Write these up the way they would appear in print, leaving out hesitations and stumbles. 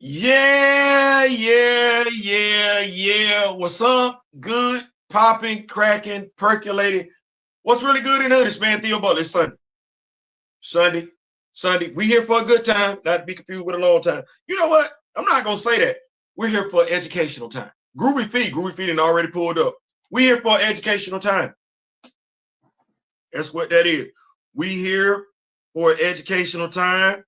Yeah. What's up? Good, popping, cracking, percolating. What's really good in this, man? Theo Butler. It's Sunday. Sunday. Sunday. We here for a good time, not to be confused with a long time. You know what? I'm not gonna say that. We're here for educational time. Groovy feet and already pulled up. We here for educational time. That's what that is. We here for educational time.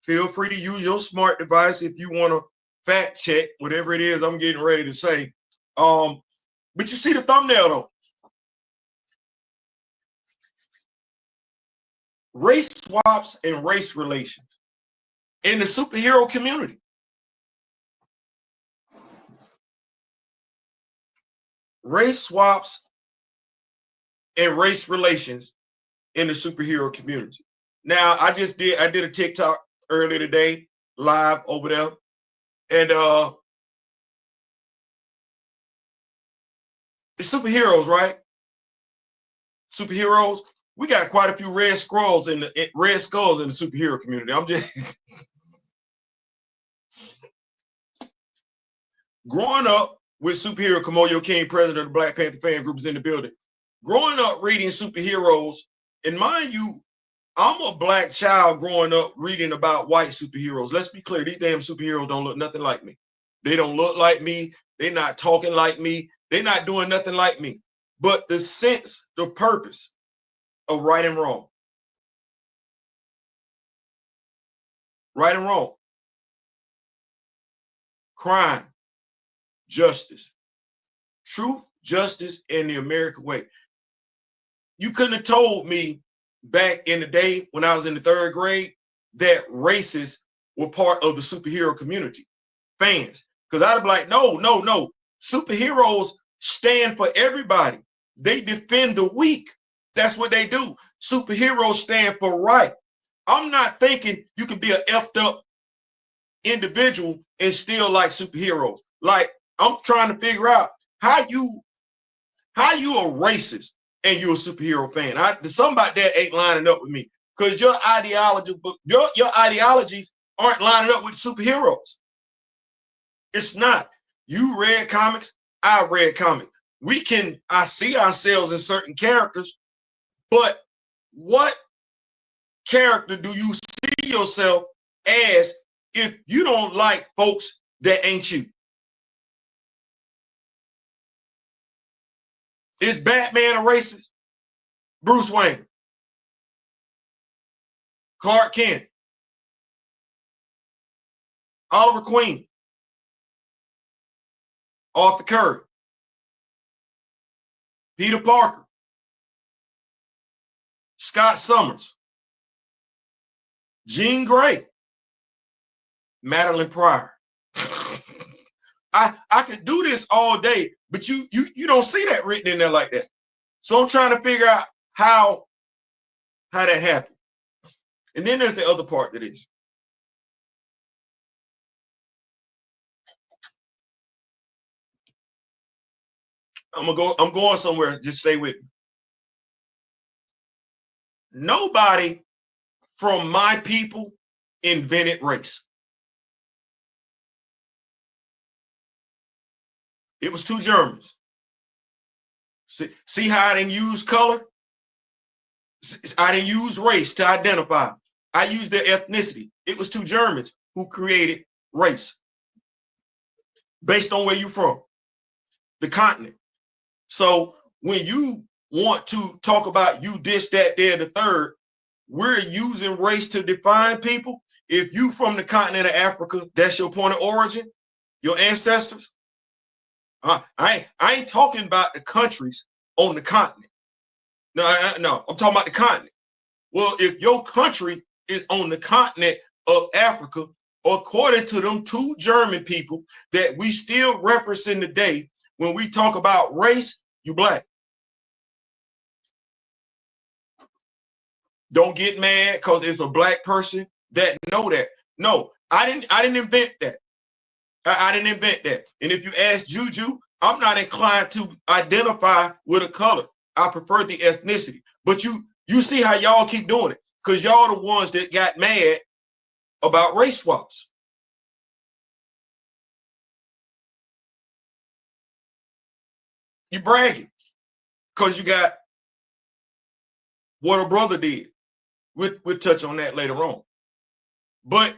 Feel free to use your smart device if you want to fact check whatever it is I'm getting ready to say. But you see the thumbnail though. Race swaps and race relations in the superhero community. Race swaps and race relations in the superhero community. Now, I did a TikTok earlier today, live over there. And it's superheroes, right? Superheroes. We got quite a few red skulls in the superhero community. I'm just growing up with superhero. Kamoyo King, president of the Black Panther fan group, is in the building. Growing up reading superheroes, and mind you, I'm a black child growing up reading about white superheroes. Let's be clear, these damn superheroes don't look nothing like me. They don't look like me. They're not talking like me. They're not doing nothing like me. But the sense, the purpose of right and wrong. Right and wrong. Crime, justice. Truth, justice, and the American way. You couldn't have told me back in the day when I was in the 3rd grade that races were part of the superhero community, fans. Because I'd be like, no. Superheroes stand for everybody. They defend the weak. That's what they do. Superheroes stand for right. I'm not thinking you can be an effed up individual and still like superheroes. Like, I'm trying to figure out how you a racist and you're a superhero fan. Something about that ain't lining up with me, because your ideologies aren't lining up with superheroes. It's not. You read comics, I read comics. I see ourselves in certain characters, but what character do you see yourself as if you don't like folks that ain't you? Is Batman a racist? Bruce Wayne, Clark Kent, Oliver Queen, Arthur Curry, Peter Parker, Scott Summers, Jean Grey, Madeline Pryor. I could do this all day, but you don't see that written in there like that. So I'm trying to figure out how that happened. And then there's the other part to this. I'm going somewhere. Just stay with me. Nobody from my people invented race. It was 2 Germans. See how I didn't use color? I didn't use race to identify. I used their ethnicity. It was 2 Germans who created race based on where you're from, the continent. So when you want to talk about you this, that, there, the third, we're using race to define people. If you from the continent of Africa, that's your point of origin, your ancestors. I ain't talking about the countries on the continent. No, I'm talking about the continent. Well, if your country is on the continent of Africa, according to them 2 German people that we still referencing today, when we talk about race, you black. Don't get mad because it's a black person that know that. No, I didn't invent that. I didn't invent that. And if you ask Juju, I'm not inclined to identify with a color. I prefer the ethnicity. But you see how y'all keep doing it, because y'all the ones that got mad about race swaps. You bragging because you got what a brother did. We'll touch on that later on. But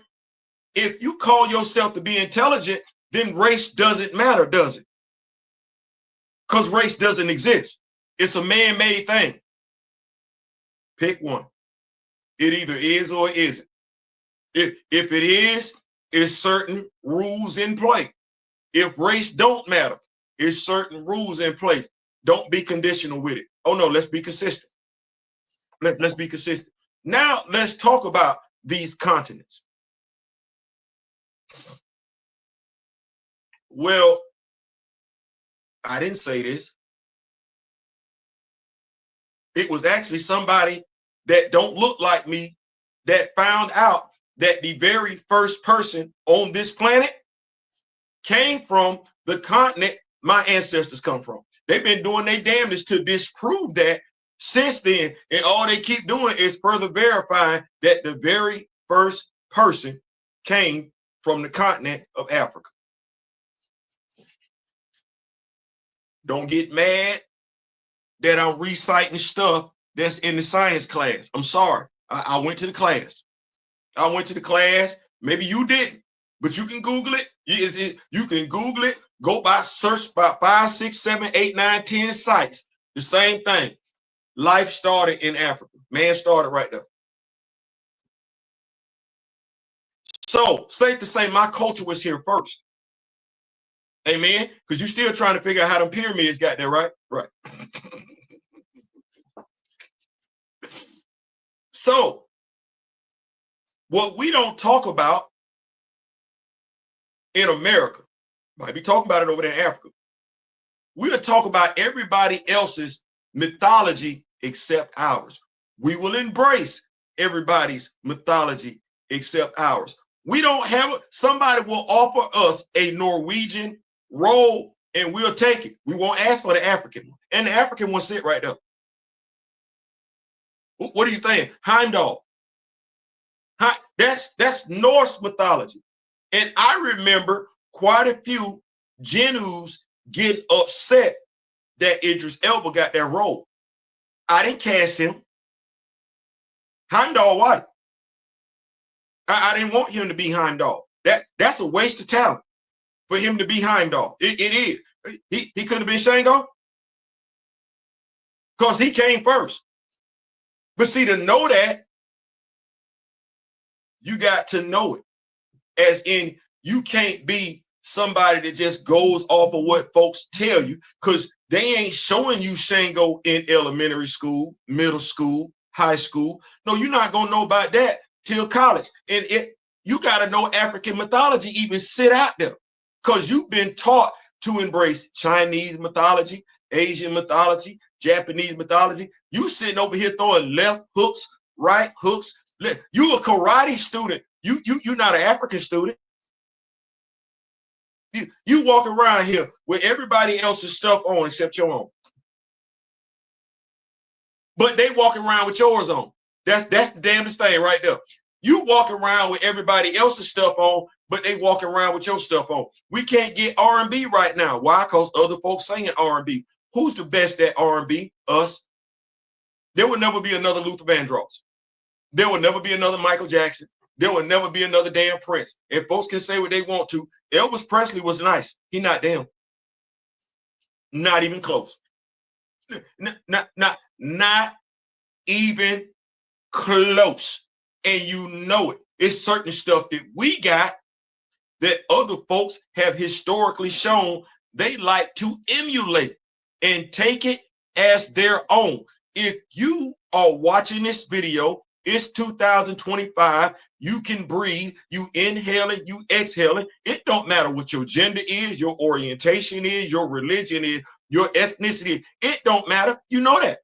if you call yourself to be intelligent, then race doesn't matter, does it? Because race doesn't exist. It's a man-made thing. Pick one. It either is or it isn't. If it is, it's certain rules in play. If race don't matter, it's certain rules in place. Don't be conditional with it. Oh no, let's be consistent. Let's be consistent. Now let's talk about these continents. Well, I didn't say this. It was actually somebody that don't look like me that found out that the very first person on this planet came from the continent my ancestors come from. They've been doing their damnedest to disprove that since then, and all they keep doing is further verifying that the very first person came from the continent of Africa. Don't get mad that I'm reciting stuff that's in the science class. I'm sorry. I went to the class. Maybe you didn't, but you can Google it. You can Google it. Go by search by 5, 6, 7, 8, 9, 10 sites. The same thing. Life started in Africa. Man started right there. So safe to say my culture was here first. Amen. Because you're still trying to figure out how them pyramids got there, right? Right. So what we don't talk about in America, might be talking about it over there in Africa. We'll talk about everybody else's mythology except ours. We will embrace everybody's mythology except ours. We don't have somebody will offer us a Norwegian roll and we'll take it. We won't ask for the African one. And the African one sit right there. What do you think? Heimdall. That's Norse mythology. And I remember quite a few Genus get upset that Idris Elba got that role. I didn't cast him. Heimdall white. I didn't want him to be Heimdall. That's a waste of talent for him to be Heimdall. It is. He couldn't have been Shango because he came first. But see, to know that, you got to know it. As in, you can't be somebody that just goes off of what folks tell you, because they ain't showing you Shango in elementary school, middle school, high school. No, you're not gonna know about that till college. And you got to know African mythology even sit out there, because you've been taught to embrace Chinese mythology, Asian mythology, Japanese mythology. You sitting over here throwing left hooks, right hooks. You a karate student. You're not an African student. You walk around here with everybody else's stuff on except your own. But they walk around with yours on. That's the damnest thing right there. You walk around with everybody else's stuff on, but they walk around with your stuff on. We can't get R&B right now. Why? Because other folks singing R&B. Who's the best at R&B? Us. There will never be another Luther Vandross. There will never be another Michael Jackson. There will never be another damn Prince. And folks can say what they want to. Elvis Presley was nice. He not damn. Not even close. Not even close. And you know it. It's certain stuff that we got that other folks have historically shown they like to emulate and take it as their own. If you are watching this video, it's 2025. You can breathe. You inhale it. You exhale it. It don't matter what your gender is, your orientation is, your religion is, your ethnicity. It don't matter. You know that.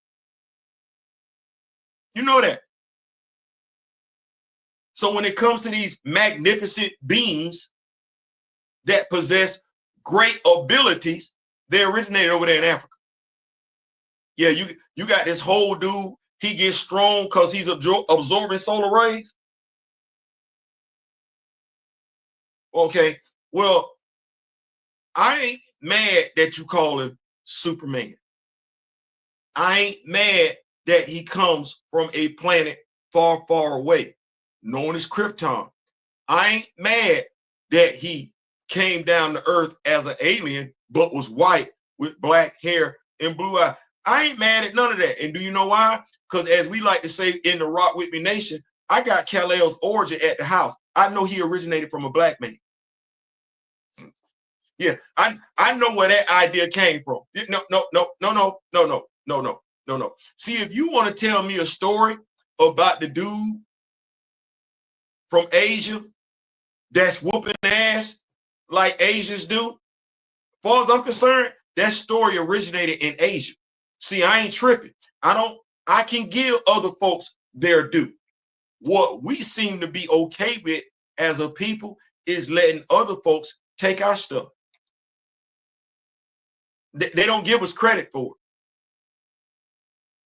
You know that. So when it comes to these magnificent beings that possess great abilities, they originated over there in Africa. Yeah, you got this whole dude. He gets strong because he's absorbing solar rays. Okay, well, I ain't mad that you call him Superman. I ain't mad that he comes from a planet far, far away, known as Krypton. I ain't mad that he came down to Earth as an alien, but was white with black hair and blue eyes. I ain't mad at none of that. And do you know why? Because as we like to say in the Rock With Me Nation, I got Kal-El's origin at the house. I know he originated from a black man. Yeah, I know where that idea came from. No. See, if you want to tell me a story about the dude from Asia that's whooping ass like Asians do, as far as I'm concerned, that story originated in Asia. See, I ain't tripping. I can give other folks their due. What we seem to be okay with as a people is letting other folks take our stuff. They don't give us credit for it.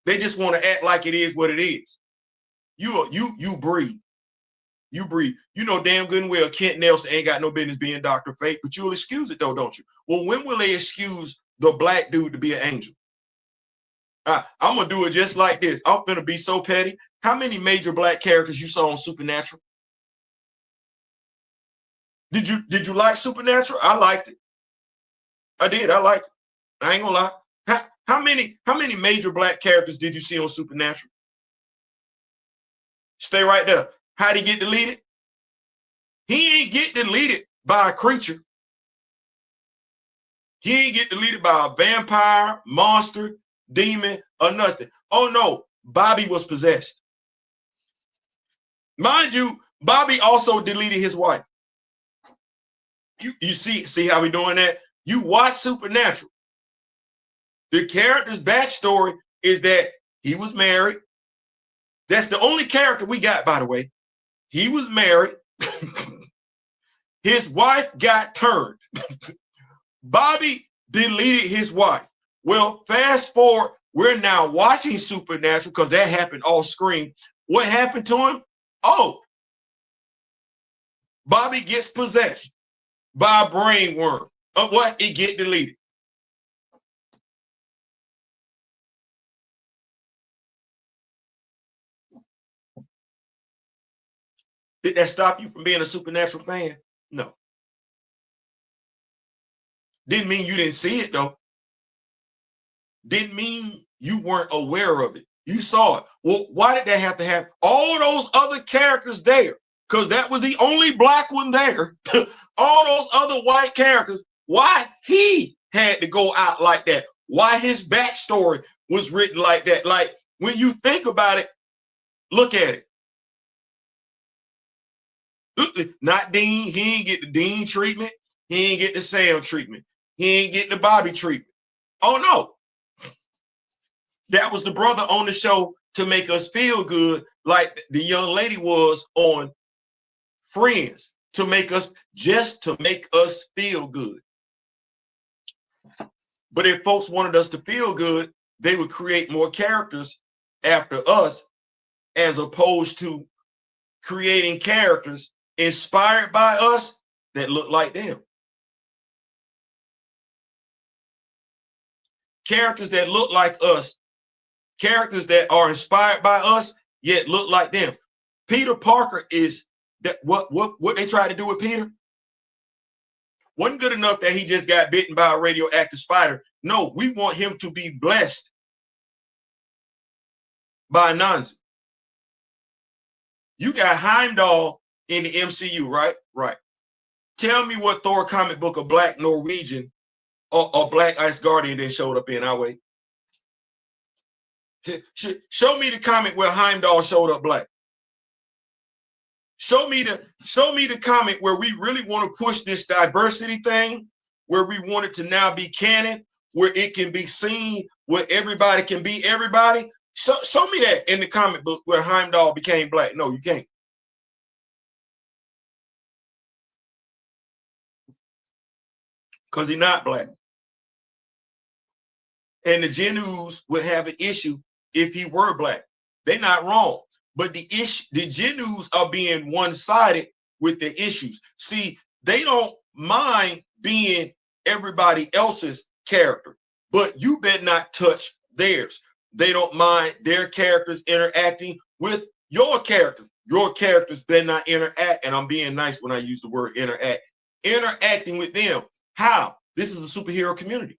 They just want to act like it is what it is. You breathe. You breathe. You know damn good and well Kent Nelson ain't got no business being Dr. Fate, but you'll excuse it though, don't you? Well, when will they excuse the black dude to be an angel? I'm gonna do it just like this. I'm gonna be so petty. How many major black characters you saw on Supernatural? Did you like Supernatural? I liked it. I did. I liked it. I ain't gonna lie. How many major black characters did you see on Supernatural? Stay right there. How'd he get deleted? He ain't get deleted by a creature. He ain't get deleted by a vampire, monster, demon, or nothing. Oh no, Bobby was possessed. Mind you, Bobby also deleted his wife. You see how we doing that? You watch Supernatural. The character's backstory is that he was married. That's the only character we got, by the way. He was married. His wife got turned. Bobby deleted his wife. Well, fast forward, we're now watching Supernatural because that happened off screen. What happened to him? Oh, Bobby gets possessed by a brain worm. Of what? It get deleted. Did that stop you from being a Supernatural fan? No. Didn't mean you didn't see it though. Didn't mean you weren't aware of it. You saw it. Well, why did that have to happen? All those other characters there, because that was the only black one there. All those other white characters, why he had to go out like that? Why his backstory was written like that? Like, when you think about it, look at it. Not Dean. He ain't get the Dean treatment. He ain't get the Sam treatment. He ain't get the Bobby treatment. Oh, no. That was the brother on the show to make us feel good, like the young lady was on Friends, to make us feel good. But if folks wanted us to feel good, they would create more characters after us, as opposed to creating characters inspired by us that look like them. Characters that look like us, characters that are inspired by us, yet look like them. Peter Parker is that what they tried to do with Peter wasn't good enough that he just got bitten by a radioactive spider. No, we want him to be blessed by Nazi. You got Heimdall in the MCU, right? Right. Tell me what Thor comic book a black Norwegian or black Asgardian that showed up in our way. Show me the comic where Heimdall showed up black. Show me the comic where we really want to push this diversity thing, where we want it to now be canon, where it can be seen, where everybody can be everybody. Show me that in the comic book where Heimdall became black. No, you can't. Because he's not black. And the Genus would have an issue if he were black. They're not wrong. But the Genus are being one-sided with the issues. See, they don't mind being everybody else's character. but you better not touch theirs. They don't mind their characters interacting with your characters. Your characters better not interact, and I'm being nice when I use the word interact. Interacting with them. How? This is a superhero community.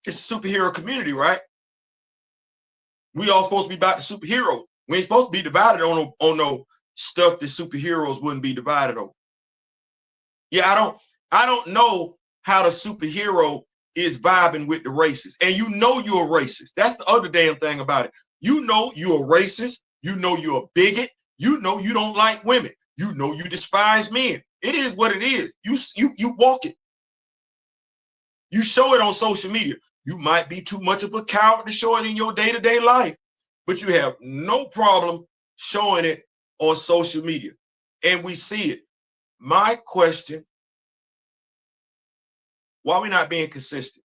It's a superhero community, right? We all supposed to be about the superheroes. We ain't supposed to be divided on no stuff that superheroes wouldn't be divided over. Yeah, I don't know how the superhero is vibing with the racist. And you know you're a racist. That's the other damn thing about it. You know you're a racist. You know you're a bigot. You know you don't like women. You know you despise men. It is what it is. You walk it. You show it on social media. You might be too much of a coward to show it in your day-to-day life, but you have no problem showing it on social media. And we see it. My question, why are we not being consistent?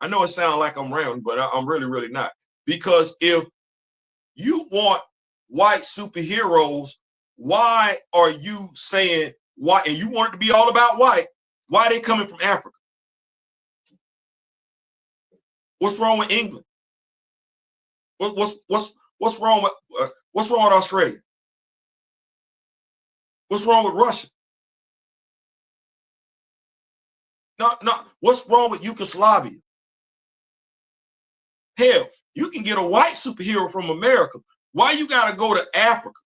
I know it sounds like I'm rambling, but I'm really, really not. Because if you want white superheroes, why are you saying why? And you want it to be all about white. Why are they coming from Africa? What's wrong with England? What's wrong with Australia? What's wrong with Russia? No. What's wrong with Yugoslavia? Hell, you can get a white superhero from America. Why you gotta go to Africa?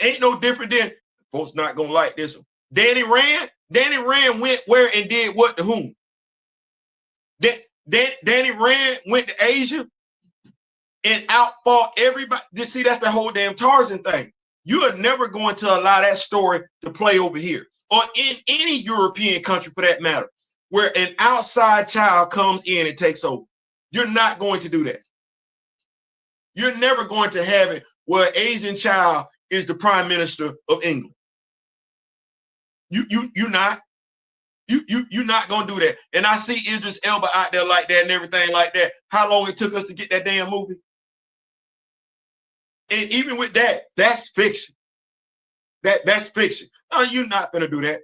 Ain't no different than folks not gonna like this. Danny Rand went where and did what to whom? Danny Rand went to Asia and outfought everybody. See, that's the whole damn Tarzan thing. You are never going to allow that story to play over here or in any European country for that matter, where an outside child comes in and takes over. You're not going to do that. You're never going to have it where an Asian child is the prime minister of England. You're not. You're not gonna do that. And I see Idris Elba out there like that and everything like that. How long it took us to get that damn movie? And even with that, that's fiction. That's fiction. No, you're not gonna do that.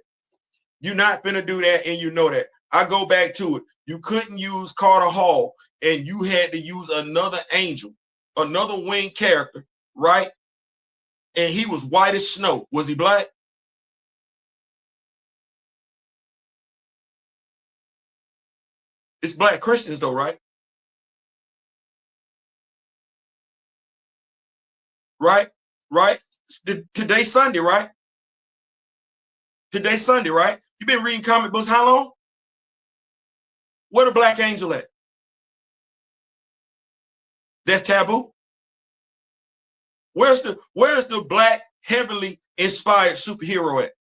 You're not gonna do that, and you know that. I go back to it. You couldn't use Carter Hall, and you had to use another angel, another winged character, right? And he was white as snow. Was he black? It's black Christians though, right? Right? Right? Today's Sunday, right? Today's Sunday, right? You've been reading comic books how long? Where the black angel at? That's taboo. Where's the black heavily inspired superhero at?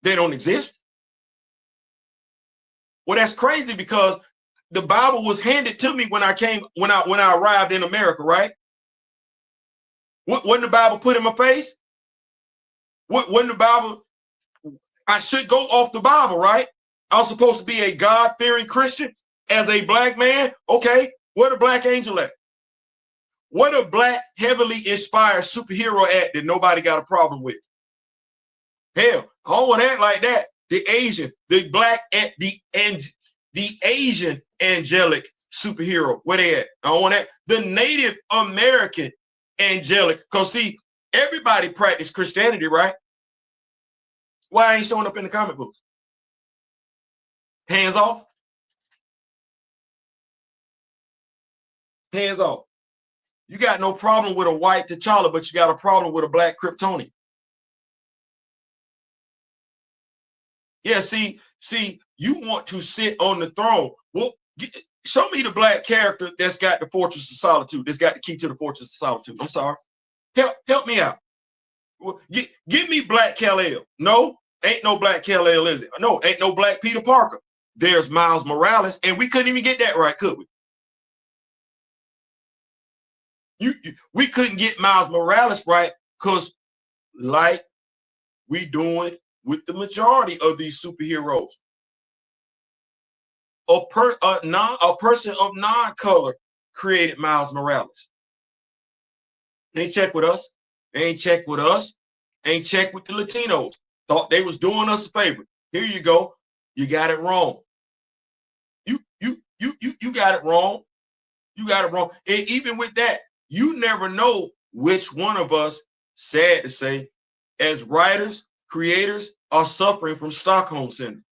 They don't exist. Well, that's crazy because the Bible was handed to me when I arrived in America, right? Wasn't the Bible put in my face? Wasn't the Bible? I should go off the Bible, right? I was supposed to be a God-fearing Christian as a black man. Okay, where the black angel at? Where the black heavily inspired superhero at that nobody got a problem with? Hell, I don't want to act like that. The Asian, the black, the Asian angelic superhero, where they at? I don't want that. The Native American angelic, because see, everybody practice Christianity, right? Why ain't showing up in the comic books? Hands off. Hands off. You got no problem with a white T'Challa, but you got a problem with a black Kryptonian. Yeah, see, you want to sit on the throne. Well, show me the black character that's got the Fortress of Solitude, that's got the key to the Fortress of Solitude. I'm sorry. Help me out. Well, give me Black Kal-El. No, ain't no Black Kal-El, is it? No, ain't no Black Peter Parker. There's Miles Morales, and we couldn't even get that right, could we? We couldn't get Miles Morales right because, like we doing with the majority of these superheroes, a person of non-color created Miles Morales. They ain't check with us. They ain't check with us. Ain't check with the Latinos. thought they was doing us a favor. Here you go. You got it wrong. You got it wrong. You got it wrong. And even with that, you never know which one of us, sad to say, as writers, creators, are suffering from Stockholm syndrome.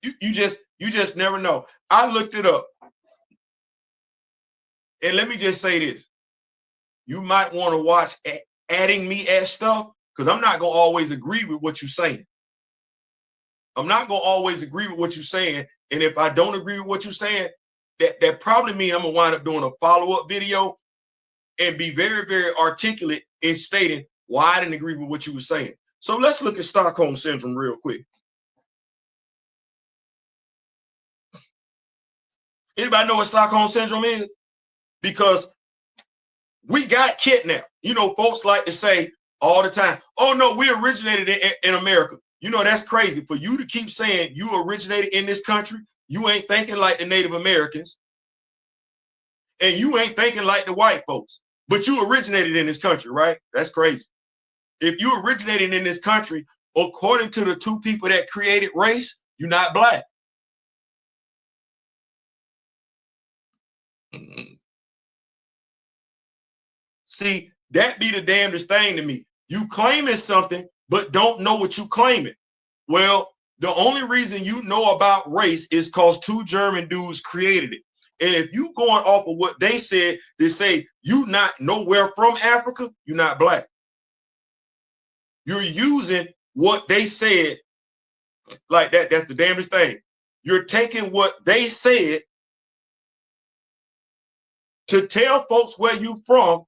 You just never know. I looked it up. And let me just say this. You might want to watch adding me at stuff, because I'm not going to always agree with what you're saying. I'm not going to always agree with what you're saying. And if I don't agree with what you're saying, that probably means I'm going to wind up doing a follow-up video and be very, very articulate in stating why I didn't agree with what you were saying. So let's look at Stockholm syndrome real quick. Anybody know what Stockholm syndrome is? Because we got kidnapped. You know, folks like to say all the time, oh no, we originated in America. You know, that's crazy. For you to keep saying you originated in this country, you ain't thinking like the Native Americans, and you ain't thinking like the white folks, but you originated in this country, right? That's crazy. If you originated in this country, according to the two people that created race, you're not black. See, that be the damnedest thing to me. You claiming something, but don't know what you claiming. Well, the only reason you know about race is because two German dudes created it. And if you going off of what they said, they say you not nowhere from Africa, you're not black. You're using what they said like that. That's the damnedest thing. You're taking what they said to tell folks where you from,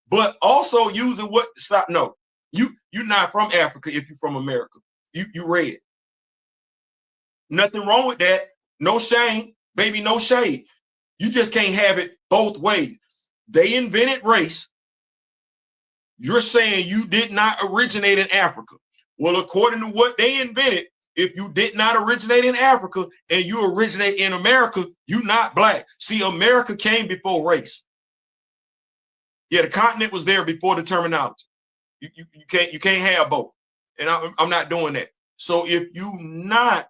but also using what stop. No, you're not from Africa if you're from America. You red. Nothing wrong with that. No shame, baby, no shade. You just can't have it both ways. They invented race. You're saying you did not originate in Africa. Well, according to what they invented, if you did not originate in Africa and you originate in America, you're not black. See, America came before race. Yeah, the continent was there before the terminology. You can't have both. And I'm not doing that. So if you not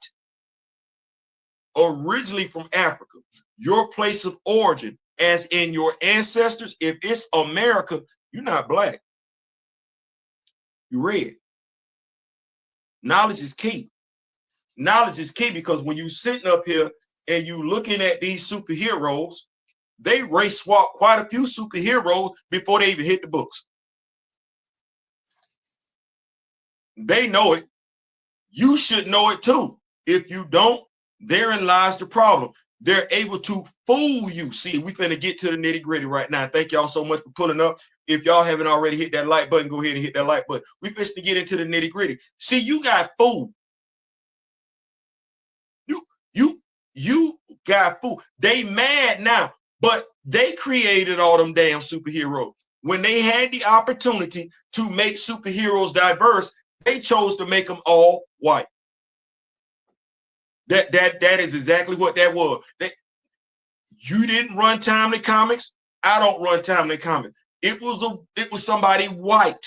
originally from Africa, your place of origin, as in your ancestors, if it's America, you're not black. You're red. Knowledge is key. Knowledge is key because when you sitting up here and you looking at these superheroes, they race swap quite a few superheroes before they even hit the books. They know it. You should know it too. If you don't, therein lies the problem. They're able to fool you. See, we finna get to the nitty gritty right now. Thank y'all so much for pulling up. If y'all haven't already hit that like button, go ahead and hit that like button. We finna get into the nitty gritty. See, you got fooled. You got fooled. They mad now, but they created all them damn superheroes. When they had the opportunity to make superheroes diverse, they chose to make them all white. That is exactly what that was. You didn't run Timely Comics. I don't run Timely Comics. It was somebody white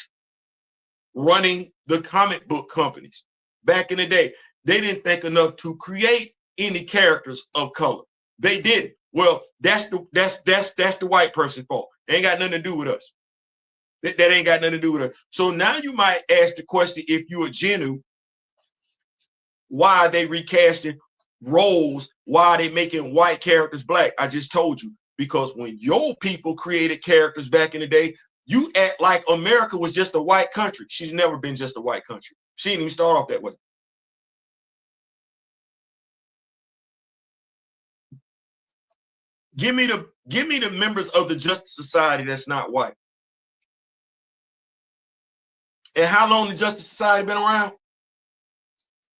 running the comic book companies back in the day. They didn't think enough to create any characters of color. They didn't. Well, that's the white person's fault. They ain't got nothing to do with us. That ain't got nothing to do with us. So now you might ask the question, if you're a Genu, why are they recasting roles? Why are they making white characters black? I just told you, because when your people created characters back in the day, you act like America was just a white country. She's never been just a white country. She didn't even start off that way. Give me the members of the Justice Society that's not white. And how long the Justice Society been around?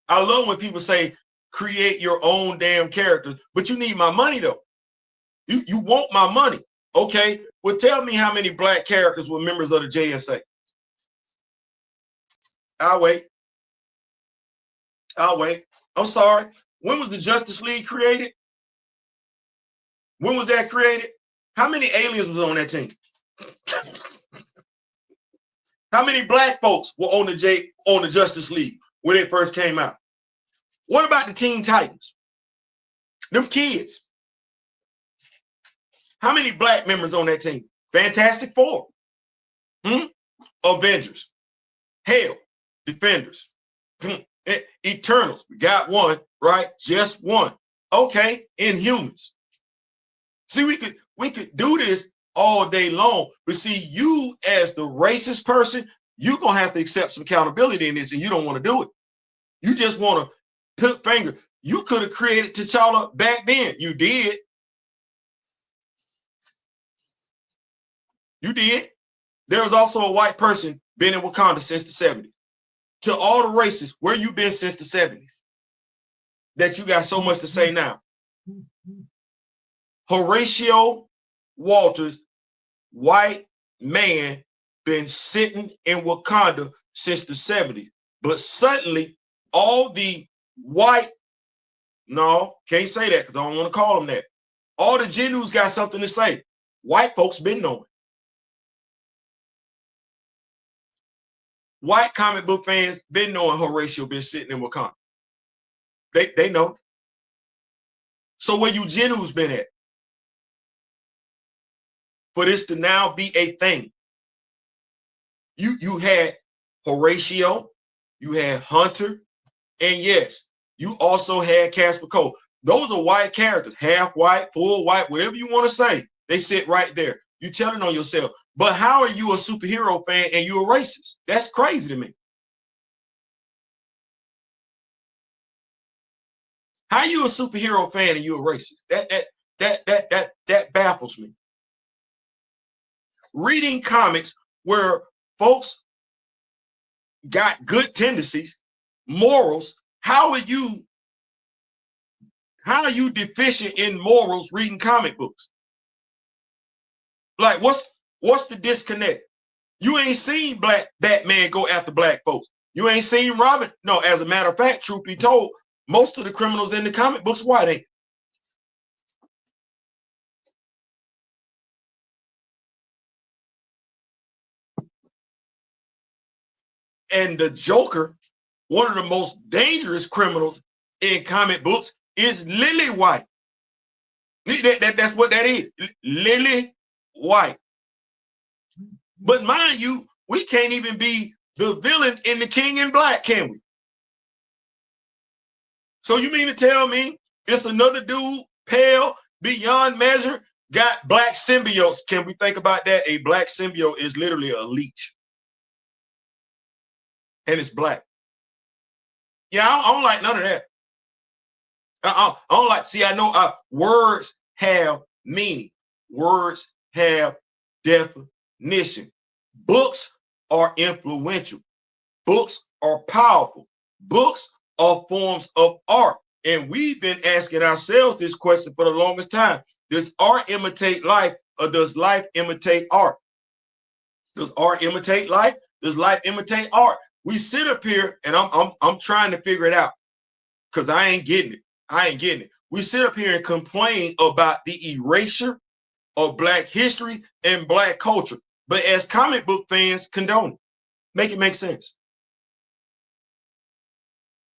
I love when people say create your own damn characters, but you need my money though. You want my money. Okay, well, tell me how many black characters were members of the JSA. I'll wait. I'll wait. I'm sorry. When was the Justice League created? When was that created? How many aliens was on that team? How many black folks were on the Justice League when it first came out? What about the Teen Titans? Them kids. How many black members on that team? Fantastic Four. Avengers. Hell, Defenders. Eternals. We got one, right? Just one. Okay, Inhumans. See, we could do this all day long, but see, you as the racist person, you're gonna have to accept some accountability in this, and you don't want to do it. You just want to put finger. You could have created T'Challa back then. You did. You did. There was also a white person been in Wakanda since the 70s. To all the races, where you been since the 70s? That you got so much to say now. Horatio Walters, white man, been sitting in Wakanda since the 70s. But suddenly, all the white, no, can't say that because I don't want to call them that. All the Genoos got something to say. White folks been knowing. White comic book fans been knowing Horatio been sitting in Wakanda. They know. So where you Genoos been at? For this to now be a thing. You had Horatio, you had Hunter, and yes, you also had Casper Cole. Those are white characters, half white, full white, whatever you want to say. They sit right there. You telling on yourself. But how are you a superhero fan and you're a racist? That's crazy to me. How you a superhero fan and you're a racist? That baffles me. Reading comics where folks got good tendencies, morals. How are you deficient in morals reading comic books? Like, what's the disconnect? You ain't seen Batman go after black folks. You ain't seen Robin. No, as a matter of fact, truth be told, most of the criminals in the comic books white ain't. And the Joker, one of the most dangerous criminals in comic books, is Lily White. That's what that is. Lily White. But mind you, we can't even be the villain in The King in Black, can we? So you mean to tell me it's another dude, pale, beyond measure, got black symbiotes? Can we think about that? A black symbiote is literally a leech. And it's black. Yeah, I don't like none of that. I don't like, see, I know words have meaning. Words have definition. Books are influential. Books are powerful. Books are forms of art. And we've been asking ourselves this question for the longest time. Does art imitate life, or does life imitate art? Does art imitate life? Does life imitate art? We sit up here and I'm trying to figure it out because I ain't getting it. We sit up here and complain about the erasure of black history and black culture. But as comic book fans, condone it. Make it make sense.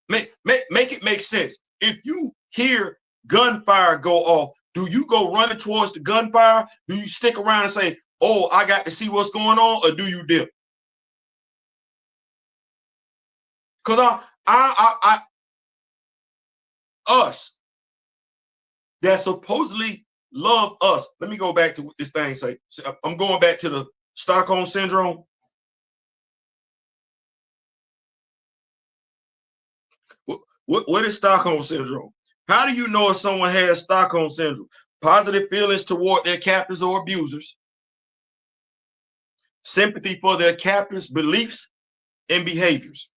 Make it make sense. If you hear gunfire go off, do you go running towards the gunfire? Do you stick around and say, oh, I got to see what's going on, or do you dip? Because us that supposedly love us. Let me go back to what this thing say. I'm going back to the Stockholm Syndrome. What is Stockholm Syndrome? How do you know if someone has Stockholm Syndrome? Positive feelings toward their captors or abusers. Sympathy for their captors' beliefs and behaviors.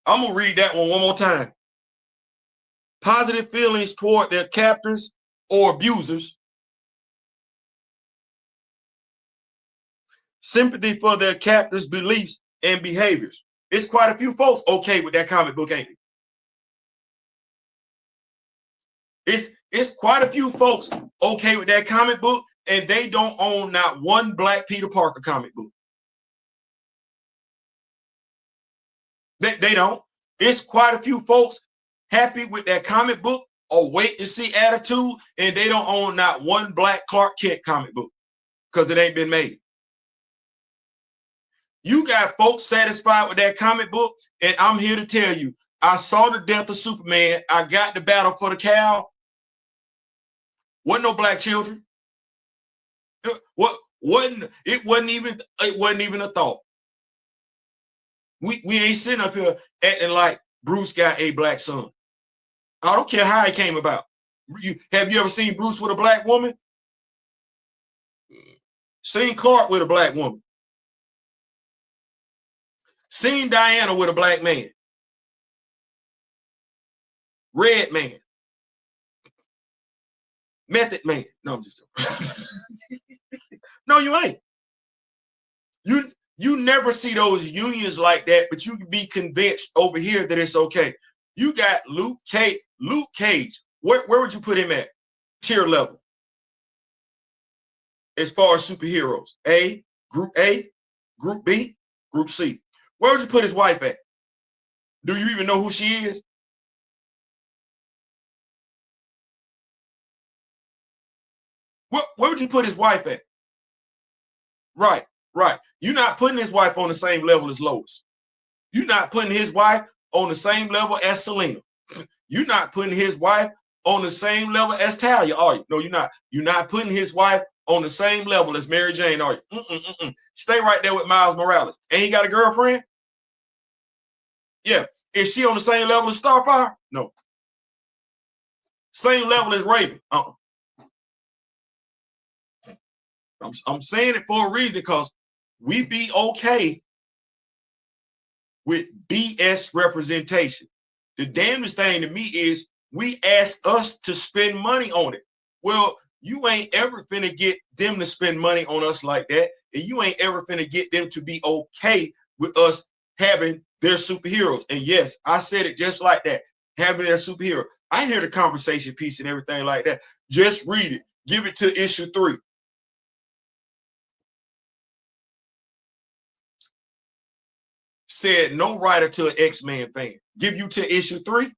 I'm going to read that one more time. Positive feelings toward their captors or abusers. Sympathy for their captors' beliefs and behaviors. It's quite a few folks okay with that comic book, ain't it? It's quite a few folks okay with that comic book, and they don't own not one Black Peter Parker comic book. They don't. It's quite a few folks happy with that comic book or wait to see attitude, and they don't own not one black Clark Kent comic book because it ain't been made. You got folks satisfied with that comic book, and I'm here to tell you, I saw the death of Superman. I got the battle for the cow. Wasn't no black children. It wasn't even a thought. We ain't sitting up here acting like Bruce got a black son. I don't care how it came about. Have you ever seen Bruce with a black woman? Seen Clark with a black woman. Seen Diana with a black man. Red man. Method man. No, I'm just joking. No, you ain't. You never see those unions like that, but you can be convinced over here that it's okay. You got Luke Cage. Where would you put him at? Tier level. As far as superheroes. A, Group B, Group C. Where would you put his wife at? Do you even know who she is? Where would you put his wife at? Right. You're not putting his wife on the same level as Lois. You're not putting his wife on the same level as Selena. You're not putting his wife on the same level as Talia, are you? No, you're not. You're not putting his wife on the same level as Mary Jane, are you? Stay right there with Miles Morales. And he got a girlfriend? Yeah. Is she on the same level as Starfire? No. Same level as Raven? I'm saying it for a reason, because we be okay with BS representation. The damnedest thing to me is we ask us to spend money on it. Well, you ain't ever finna get them to spend money on us like that, and you ain't ever finna get them to be okay with us having their superheroes. And yes, I said it just like that, having their superhero. I hear the conversation piece and everything like that. Just read it. Give it to issue 3. Said no writer to an X-Men fan. Give you to issue 3.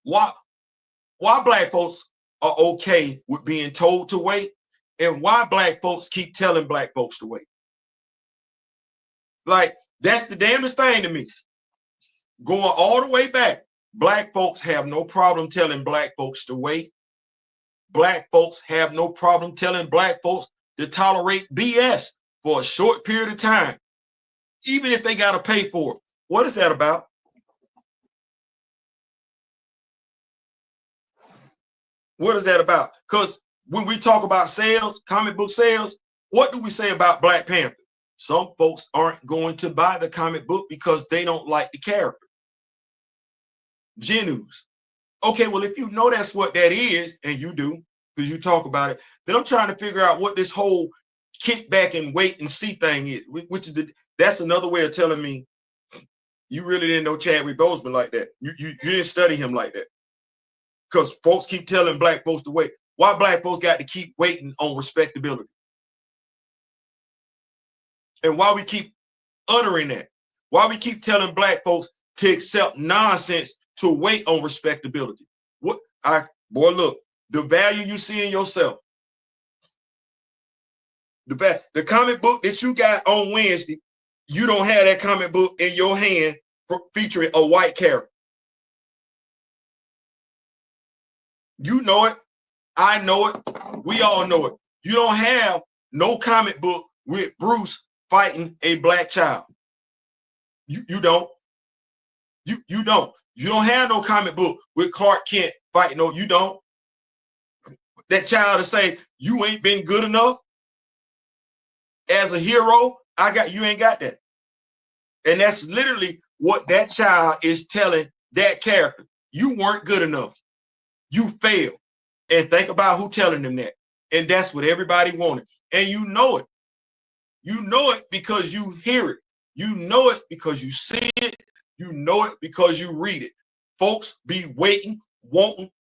Why black folks are okay with being told to wait, and why black folks keep telling black folks to wait? Like, that's the damnedest thing to me. Going all the way back, black folks have no problem telling black folks to wait. Black folks have no problem telling black folks to tolerate BS for a short period of time, even if they got to pay for it. What is that about? What is that about? Because when we talk about sales, comic book sales, what do we say about Black Panther? Some folks aren't going to buy the comic book because they don't like the character. Genus. Okay, well, if you know that's what that is, and you do, because you talk about it, then I'm trying to figure out what this whole kick back and wait and see thing is, which is that's another way of telling me you really didn't know Chadwick Boseman like that. You didn't study him like that. Because folks keep telling black folks to wait. Why black folks got to keep waiting on respectability? And why we keep uttering that? Why we keep telling black folks to accept nonsense to wait on respectability? Boy, look, the value you see in yourself. The comic book that you got on Wednesday, you don't have that comic book in your hand featuring a white character. You know it. I know it. We all know it. You don't have no comic book with Bruce fighting a black child. You don't. You don't. You don't have no comic book with Clark Kent fighting. No, you don't. That child to say you ain't been good enough as a hero. You ain't got that. And that's literally what that child is telling that character. You weren't good enough. You failed. And think about who telling them that. And that's what everybody wanted. And you know it. You know it because you hear it. You know it because you see it. You know it because you read it. Folks be waiting, wanting,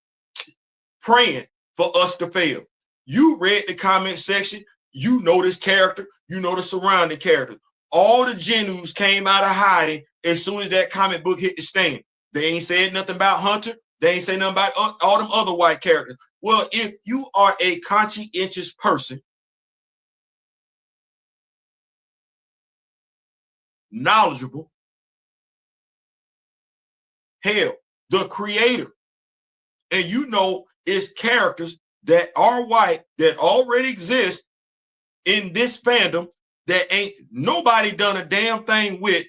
praying for us to fail. You read the comment section. You know this character. You know the surrounding character. All the Genus came out of hiding as soon as that comic book hit the stand. They ain't said nothing about Hunter. They ain't say nothing about all them other white characters. Well, if you are a conscientious person, knowledgeable, hell, the creator, and you know it's characters that are white that already exist in this fandom that ain't nobody done a damn thing with,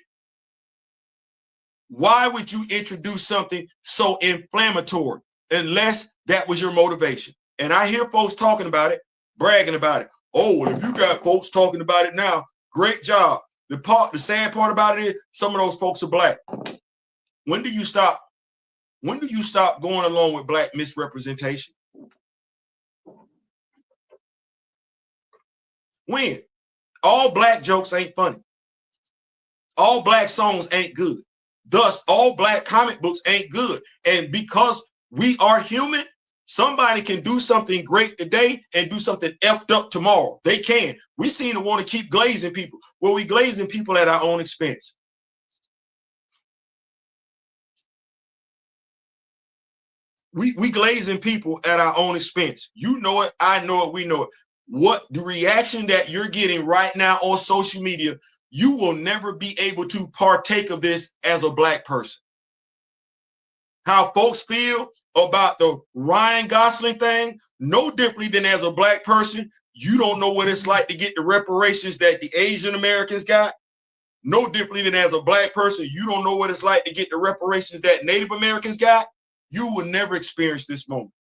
why would you introduce something so inflammatory unless that was your motivation? And I hear folks talking about it, bragging about it. Oh, well, if you got folks talking about it now, great job. The sad part about it is some of those folks are black. When do you stop? When do you stop going along with black misrepresentation? When? All black jokes ain't funny. All black songs ain't good. Thus, all black comic books ain't good. And because we are human, somebody can do something great today and do something effed up tomorrow. They can. We seem to want to keep glazing people. Well, we glazing people at our own expense. We glazing people at our own expense. You know it, I know it, we know it. What the reaction that you're getting right now on social media, you will never be able to partake of this as a black person. How folks feel about the Ryan Gosling thing, no differently than as a black person, you don't know what it's like to get the reparations that the Asian Americans got. No differently than as a black person, you don't know what it's like to get the reparations that Native Americans got. You will never experience this moment.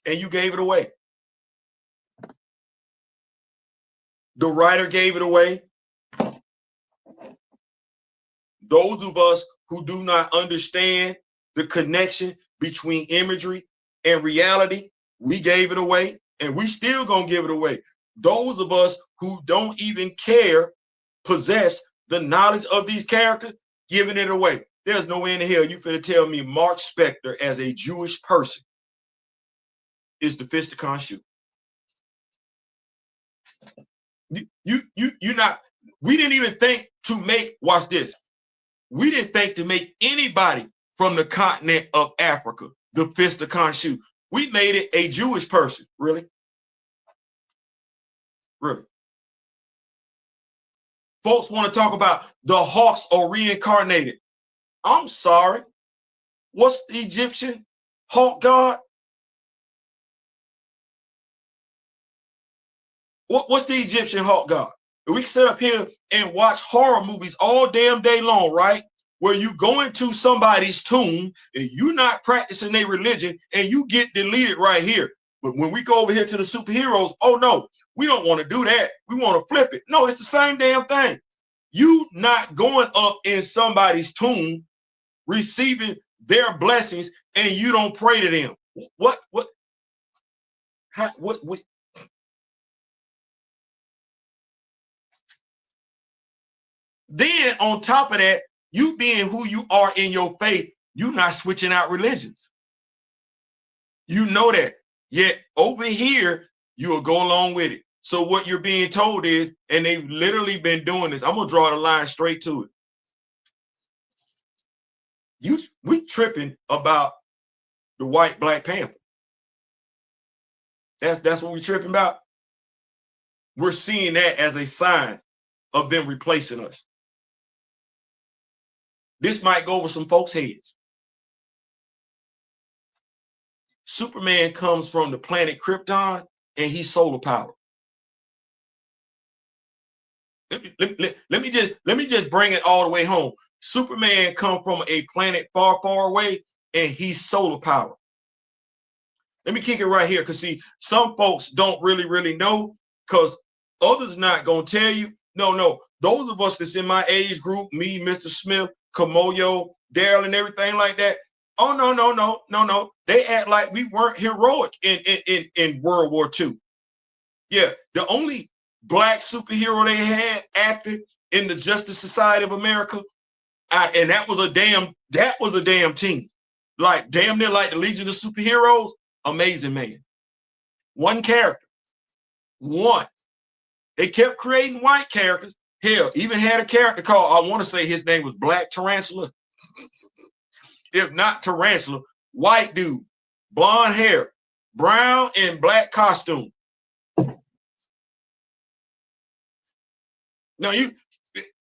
And you gave it away. The writer gave it away. Those of us who do not understand the connection between imagery and reality, we gave it away, and we still gonna give it away. Those of us who don't even care, possess the knowledge of these characters, giving it away. There's no way in the hell you finna tell me Mark Spector as a Jewish person is the Fisticon shoe. You're not. We didn't even think to make. Watch this. We didn't think to make anybody from the continent of Africa the Fisticon shoe. We made it a Jewish person. Really? Really? Folks want to talk about the hawks are reincarnated. I'm sorry. What's the Egyptian hawk god? What's the Egyptian hawk god? We can sit up here and watch horror movies all damn day long, right? Where you go into somebody's tomb and you're not practicing their religion and you get deleted right here. But when we go over here to the superheroes, oh no, we don't want to do that. We want to flip it. No, it's the same damn thing. You not going up in somebody's tomb, receiving their blessings, and you don't pray to them. What? Then on top of that, you being who you are in your faith, you're not switching out religions. You know that. Yet over here, you'll go along with it. So what you're being told is, and they've literally been doing this, I'm going to draw the line straight to it. We tripping about the white Black Panther. That's what we're tripping about. We're seeing that as a sign of them replacing us. This might go over some folks' heads. Superman comes from the planet Krypton, and he's solar powered. Let me just bring it all the way home. Superman comes from a planet far, far away, and he's solar powered. Let me kick it right here, because see, some folks don't really know, because others not gonna tell you. No, those of us that's in my age group, me, Mr. Smith, Kamoyo, Daryl, and everything like that. Oh no. They act like we weren't heroic in World War II. Yeah, the only Black superhero they had active in the Justice Society of America, and that was a damn team. Like damn near like the Legion of Superheroes. Amazing Man. One character. One. They kept creating white characters. Hell, even had a character called, I want to say his name was Black Tarantula. If not Tarantula, white dude, blonde hair, brown and black costume. Now, you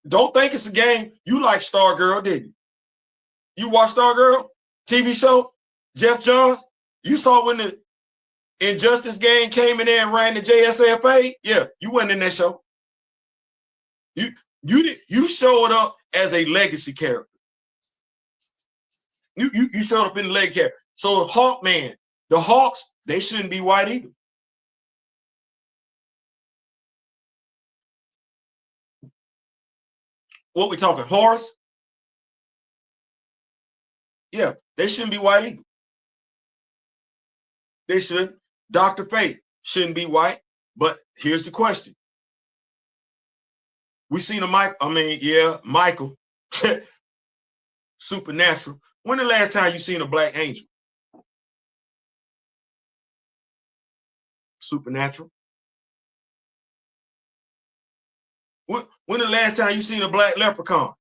don't think it's a game. You like Stargirl, didn't you? You watch Stargirl TV show? Jeff Johns? You saw when the Injustice gang came in there and ran the JSFA? Yeah, you wasn't in that show. You showed up as a legacy character. You showed up in the legacy character. So Hawkman, the Hawks, they shouldn't be white either. What we talking? Horus? Yeah, they shouldn't be white either. They should. Dr. Fate shouldn't be white. But here's the question. We seen a Michael. Supernatural. When the last time you seen a black angel? Supernatural. When the last time you seen a black leprechaun?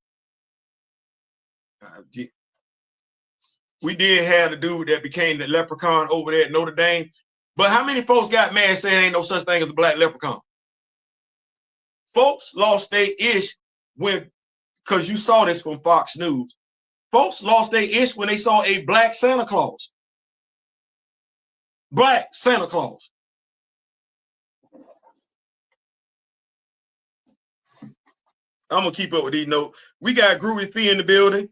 We did have the dude that became the leprechaun over there at Notre Dame. But how many folks got mad saying ain't no such thing as a black leprechaun? Folks lost their ish when, because you saw this from Fox News. Folks lost their ish when they saw a black Santa Claus. Black Santa Claus. I'm going to keep up with these notes. We got Groovy Fee in the building.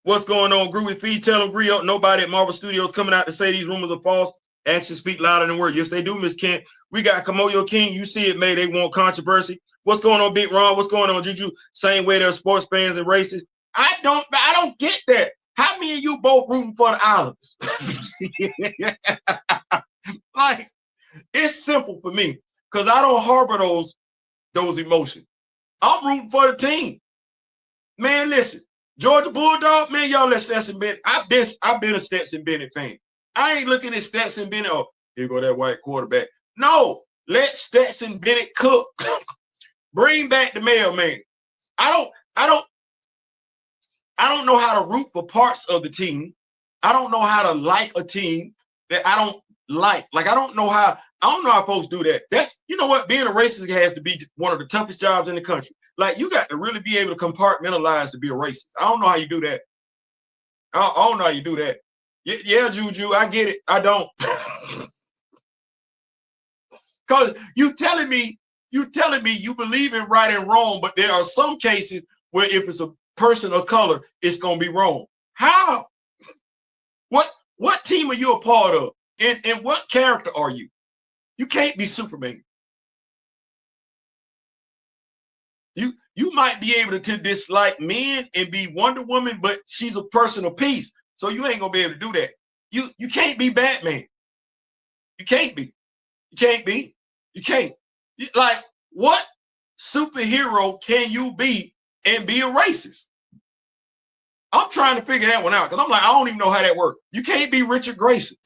What's going on, Groovy Fee? Tell them, Grio, nobody at Marvel Studios coming out to say these rumors are false. Actions speak louder than words. Yes, they do, Miss Kent. We got Kamoyo King. You see it, May. They want controversy. What's going on, Big Ron? What's going on, Juju? Same way they're sports fans and racists. I don't get that. How many of you both rooting for the Islanders? Like, it's simple for me because I don't harbor those emotions. I'm rooting for the team. Man, listen, Georgia Bulldog, man, y'all let Stetson Bennett. I've been a Stetson Bennett fan. I ain't looking at Stetson Bennett. Oh, here go that white quarterback. No, let Stetson Bennett cook. Bring back the mailman. I don't know how to root for parts of the team. I don't know how to like a team that I don't like. Like, I don't know how folks do that. That's, you know what, being a racist has to be one of the toughest jobs in the country. Like, you got to really be able to compartmentalize to be a racist. I don't know how you do that. I don't know how you do that. Yeah, Juju, I get it. I don't. Because you telling me you believe in right and wrong, but there are some cases where if it's a person of color, it's going to be wrong. How? What team are you a part of? And what character are you? You can't be Superman. You might be able to dislike men and be Wonder Woman, but she's a person of peace. So you ain't gonna be able to do that. You can't be Batman. You can't be. You can't be. You can't. Like, what superhero can you be and be a racist? I'm trying to figure that one out because I'm like, I don't even know how that works. You can't be Richard Grayson.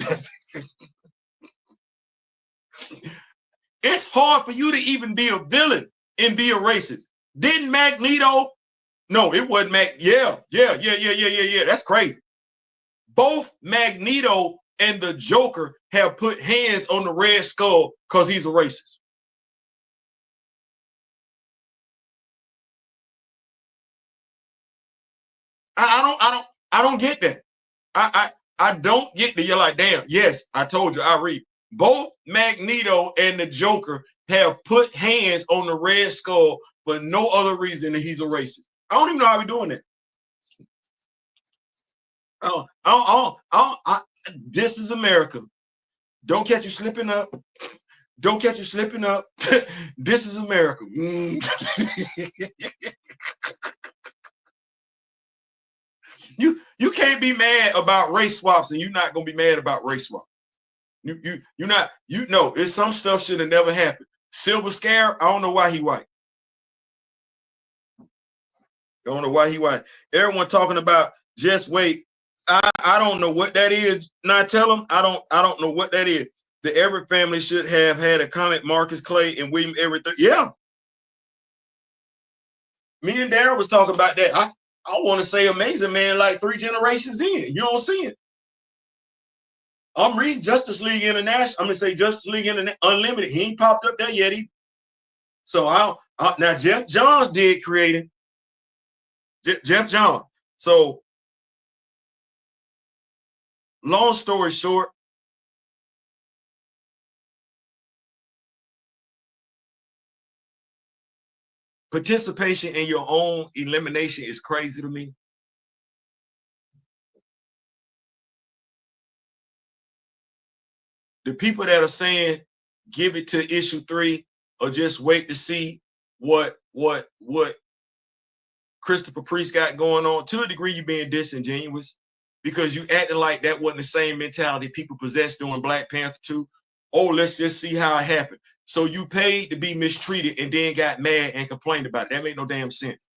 It's hard for you to even be a villain and be a racist. Didn't Magneto? No, it wasn't Mag. Yeah. That's crazy. Both Magneto and the Joker have put hands on the Red Skull because he's a racist. I don't get that. I don't get that. You're like, damn, yes, I told you, I read. Both Magneto and the Joker have put hands on the Red Skull for no other reason than he's a racist. I don't even know how we're doing that. This is America. Don't catch you slipping up. Don't catch you slipping up. This is America. You can't be mad about race swaps and you're not gonna be mad about race swaps. You're not, it's some stuff should have never happened. Silver Scare, I don't know why he white. I don't know why he white. Everyone talking about just wait. I don't know what that is. Now tell them I don't know what that is. The Everett family should have had a comic Marcus Clay and William Everett. Yeah. Me and Darren was talking about that. I want to say Amazing Man like 3 generations in. You don't see it. I'm reading Justice League International. I'm gonna say Justice League Unlimited. He ain't popped up there yet. So now Jeff Johns did create it. Jeff Johns. So long story short, participation in your own elimination is crazy to me. The people that are saying give it to issue 3 or just wait to see what Christopher Priest got going on, to a degree you're being disingenuous because you acting like that wasn't the same mentality people possessed during Black Panther 2. Oh, let's just see how it happened. So you paid to be mistreated and then got mad and complained about it. That made no damn sense.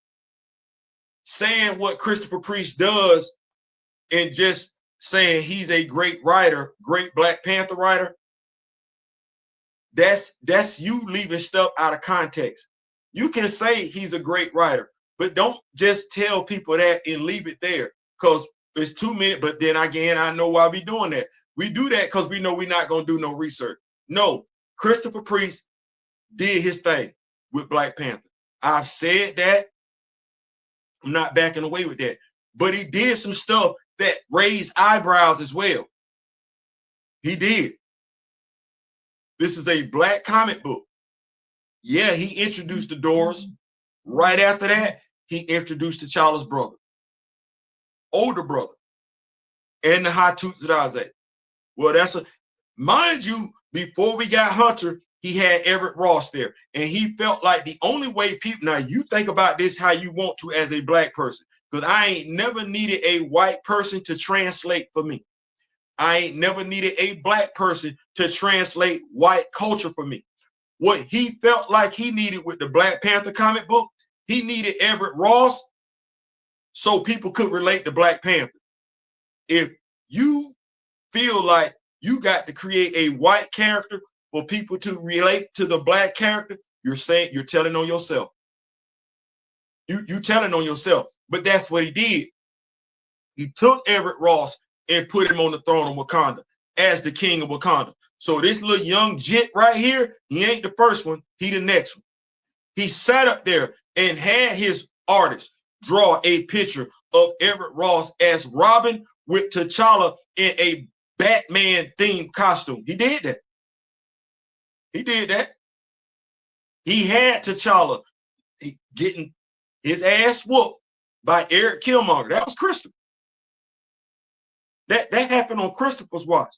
Saying what Christopher Priest does and just saying he's a great writer, great Black Panther writer, that's you leaving stuff out of context. You can say he's a great writer, but don't just tell people that and leave it there because it's 2 minutes. But then again, I know why we doing that. We do that because we know we're not going to do no research. No, Christopher Priest did his thing with Black Panther. I've said that. I'm not backing away with that. But he did some stuff that raised eyebrows as well. He did. This is a Black comic book. Yeah, he introduced the Doors. Right after that, he introduced T'Challa's brother, older brother, and the Hattusilize. Well, mind you, before we got Hunter, he had Everett Ross there, and he felt like the only way people, now you think about this how you want to as a Black person, because I ain't never needed a white person to translate for me. I ain't never needed a Black person to translate white culture for me. What he felt like he needed with the Black Panther comic book, he needed Everett Ross so people could relate to Black Panther. If you feel like you got to create a white character for people to relate to the Black character, you're telling on yourself. You telling on yourself. But that's what he did. He took Everett Ross and put him on the throne of Wakanda as the king of Wakanda. So this little young jit right here, he ain't the first one, he the next one. He sat up there and had his artist draw a picture of Everett Ross as Robin with T'Challa in a Batman themed costume. He did that. He did that. He had T'Challa getting his ass whooped by Eric Killmonger. That was Christopher. That happened on Christopher's watch.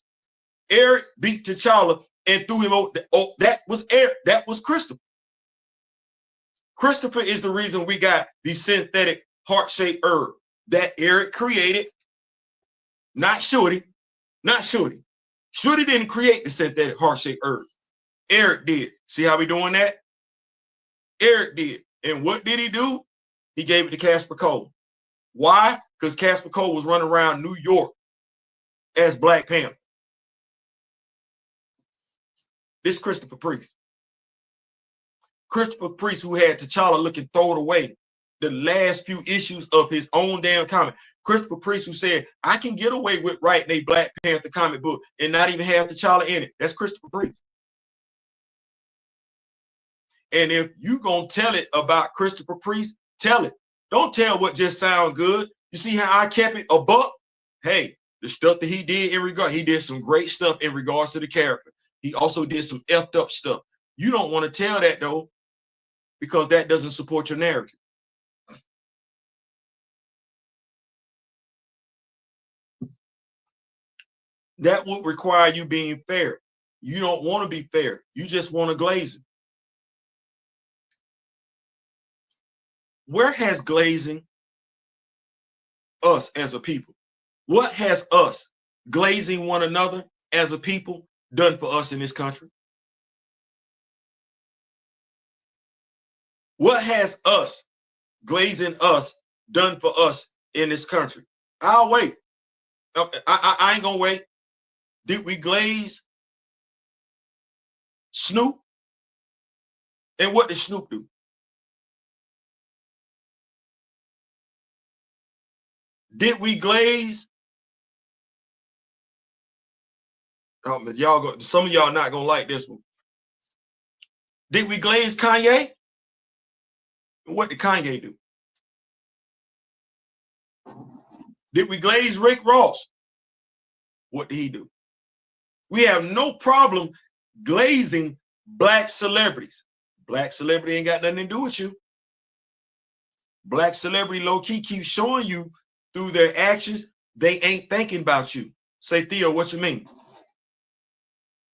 Eric beat T'Challa and threw him out. Oh, that was Eric. That was Christopher. Christopher is the reason we got the synthetic heart-shaped herb that Eric created. Not Shorty. Not Shorty. Shorty didn't create the synthetic heart-shaped herb. Eric did. See how we doing that? Eric did. And what did he do? He gave it to Casper Cole. Why? Because Casper Cole was running around New York as Black Panther. This is Christopher Priest. Christopher Priest, who had T'Challa looking thrown away the last few issues of his own damn comic. Christopher Priest, who said, I can get away with writing a Black Panther comic book and not even have T'Challa in it. That's Christopher Priest. And if you gonna tell it about Christopher Priest, tell it. Don't tell what just sound good. You see how I kept it a buck? Hey, the stuff that he did he did some great stuff in regards to the character. He also did some effed up stuff. You don't want to tell that though, because that doesn't support your narrative. That would require you being fair. You don't want to be fair. You just want to glaze it. Where has glazing us as a people? What has us glazing one another as a people done for us in this country? What has us glazing us done for us in this country? I'll wait. I ain't gonna wait. Did we glaze Snoop? And what did Snoop do? Did we glaze? Y'all go. Some of y'all not gonna like this one. Did we glaze Kanye? What did Kanye do? Did we glaze Rick Ross? What did he do? We have no problem glazing black celebrities. Black celebrity ain't got nothing to do with you. Black celebrity low-key keeps showing you through their actions they ain't thinking about you. Say, Theo, what you mean?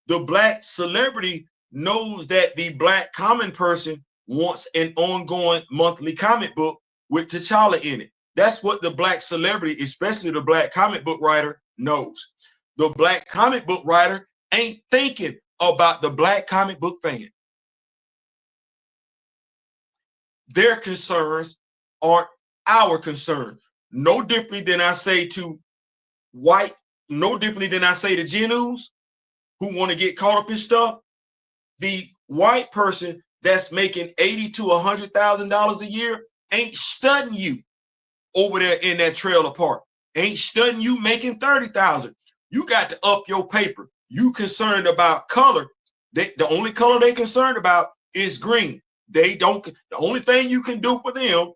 The black celebrity knows that the black common person wants an ongoing monthly comic book with T'Challa in it. That's what the black celebrity, especially the black comic book writer, knows. The black comic book writer ain't thinking about the black comic book fan. Their concerns aren't our concern. No differently than I say to white, no differently than I say to Genus who want to get caught up in stuff. The white person that's making $80,000 to $100,000 a year ain't studying you over there in that trailer park. Ain't studying you making $30,000. You got to up your paper. You concerned about color. The only color they concerned about is green. They don't. The only thing you can do for them,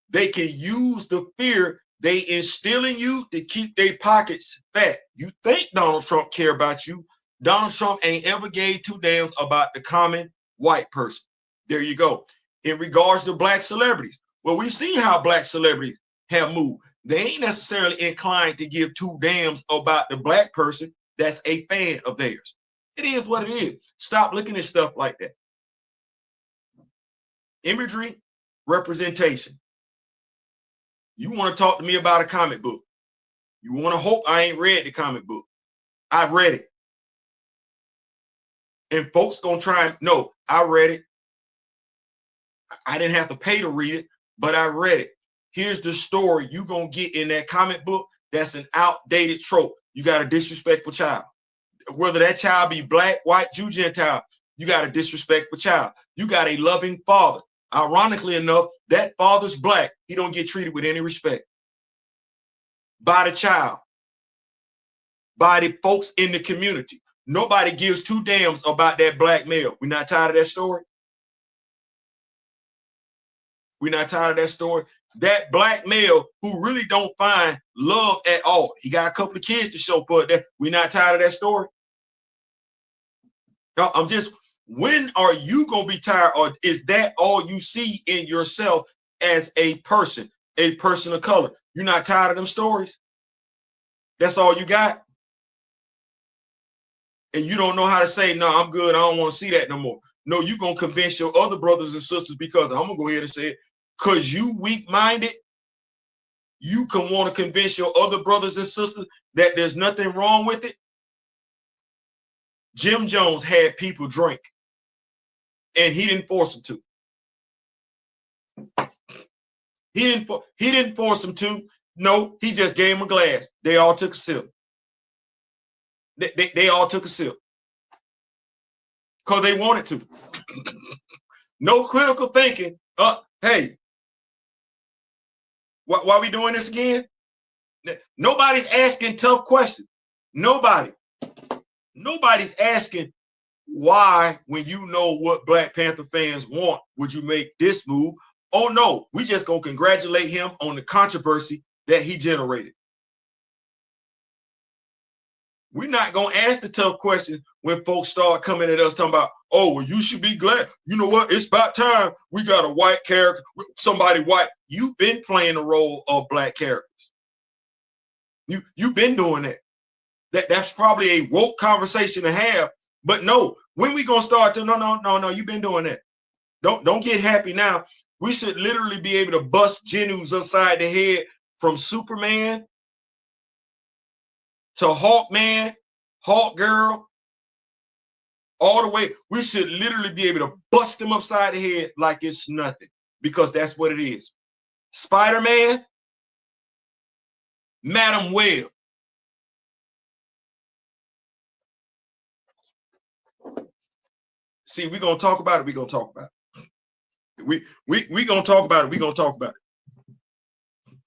they can use the fear they instill in you to keep their pockets fat. You think Donald Trump care about you? Donald Trump ain't ever gave two damns about the common white person. There you go. In regards to black celebrities, well, we've seen how black celebrities have moved. They ain't necessarily inclined to give two damns about the black person that's a fan of theirs. It is what it is. Stop looking at stuff like that. Imagery, representation. You want to talk to me about a comic book. You want to hope I ain't read the comic book. I've read it. And folks gonna try and, no, I read it. I didn't have to pay to read it, but I read it. Here's the story you gonna get in that comic book that's an outdated trope. You got a disrespectful child. Whether that child be black, white, Jew, Gentile, you got a disrespectful child. You got a loving father. Ironically enough, that father's black. He don't get treated with any respect by the child, by the folks in the community. Nobody gives two damns about that black male. We're not tired of that story. We're not tired of that story. That black male who really don't find love at all. He got a couple of kids to show for it. We're not tired of that story. No, I'm just, when are you going to be tired, or is that all you see in yourself as a person of color? You're not tired of them stories? That's all you got? And you don't know how to say, no, I'm good, I don't want to see that no more. No, you're going to convince your other brothers and sisters, because I'm going to go ahead and say it, because you weak-minded, you can want to convince your other brothers and sisters that there's nothing wrong with it. Jim Jones had people drink, and he didn't force them to. He didn't force them to. No, he just gave them a glass. They all took a sip. They all took a sip because they wanted to. No critical thinking. Hey, why are we doing this again? Nobody's asking tough questions. Nobody's asking why, when you know what Black Panther fans want, would you make this move? Oh no, we just gonna congratulate him on the controversy that he generated. We're not gonna ask the tough questions when folks start coming at us talking about, oh, well, you should be glad. You know what? It's about time we got a white character, somebody white. You've been playing the role of black characters. You've been doing that. That's probably a woke conversation to have. But no, when we gonna start to no, you've been doing that. Don't get happy now. We should literally be able to bust Genus upside the head from Superman to Hawkman, Hawkgirl, all the way. We should literally be able to bust them upside the head like it's nothing, because that's what it is. Spider-Man, Madam Web. See, we're gonna talk about it. We're gonna talk about it. We're gonna talk about it. We're gonna talk about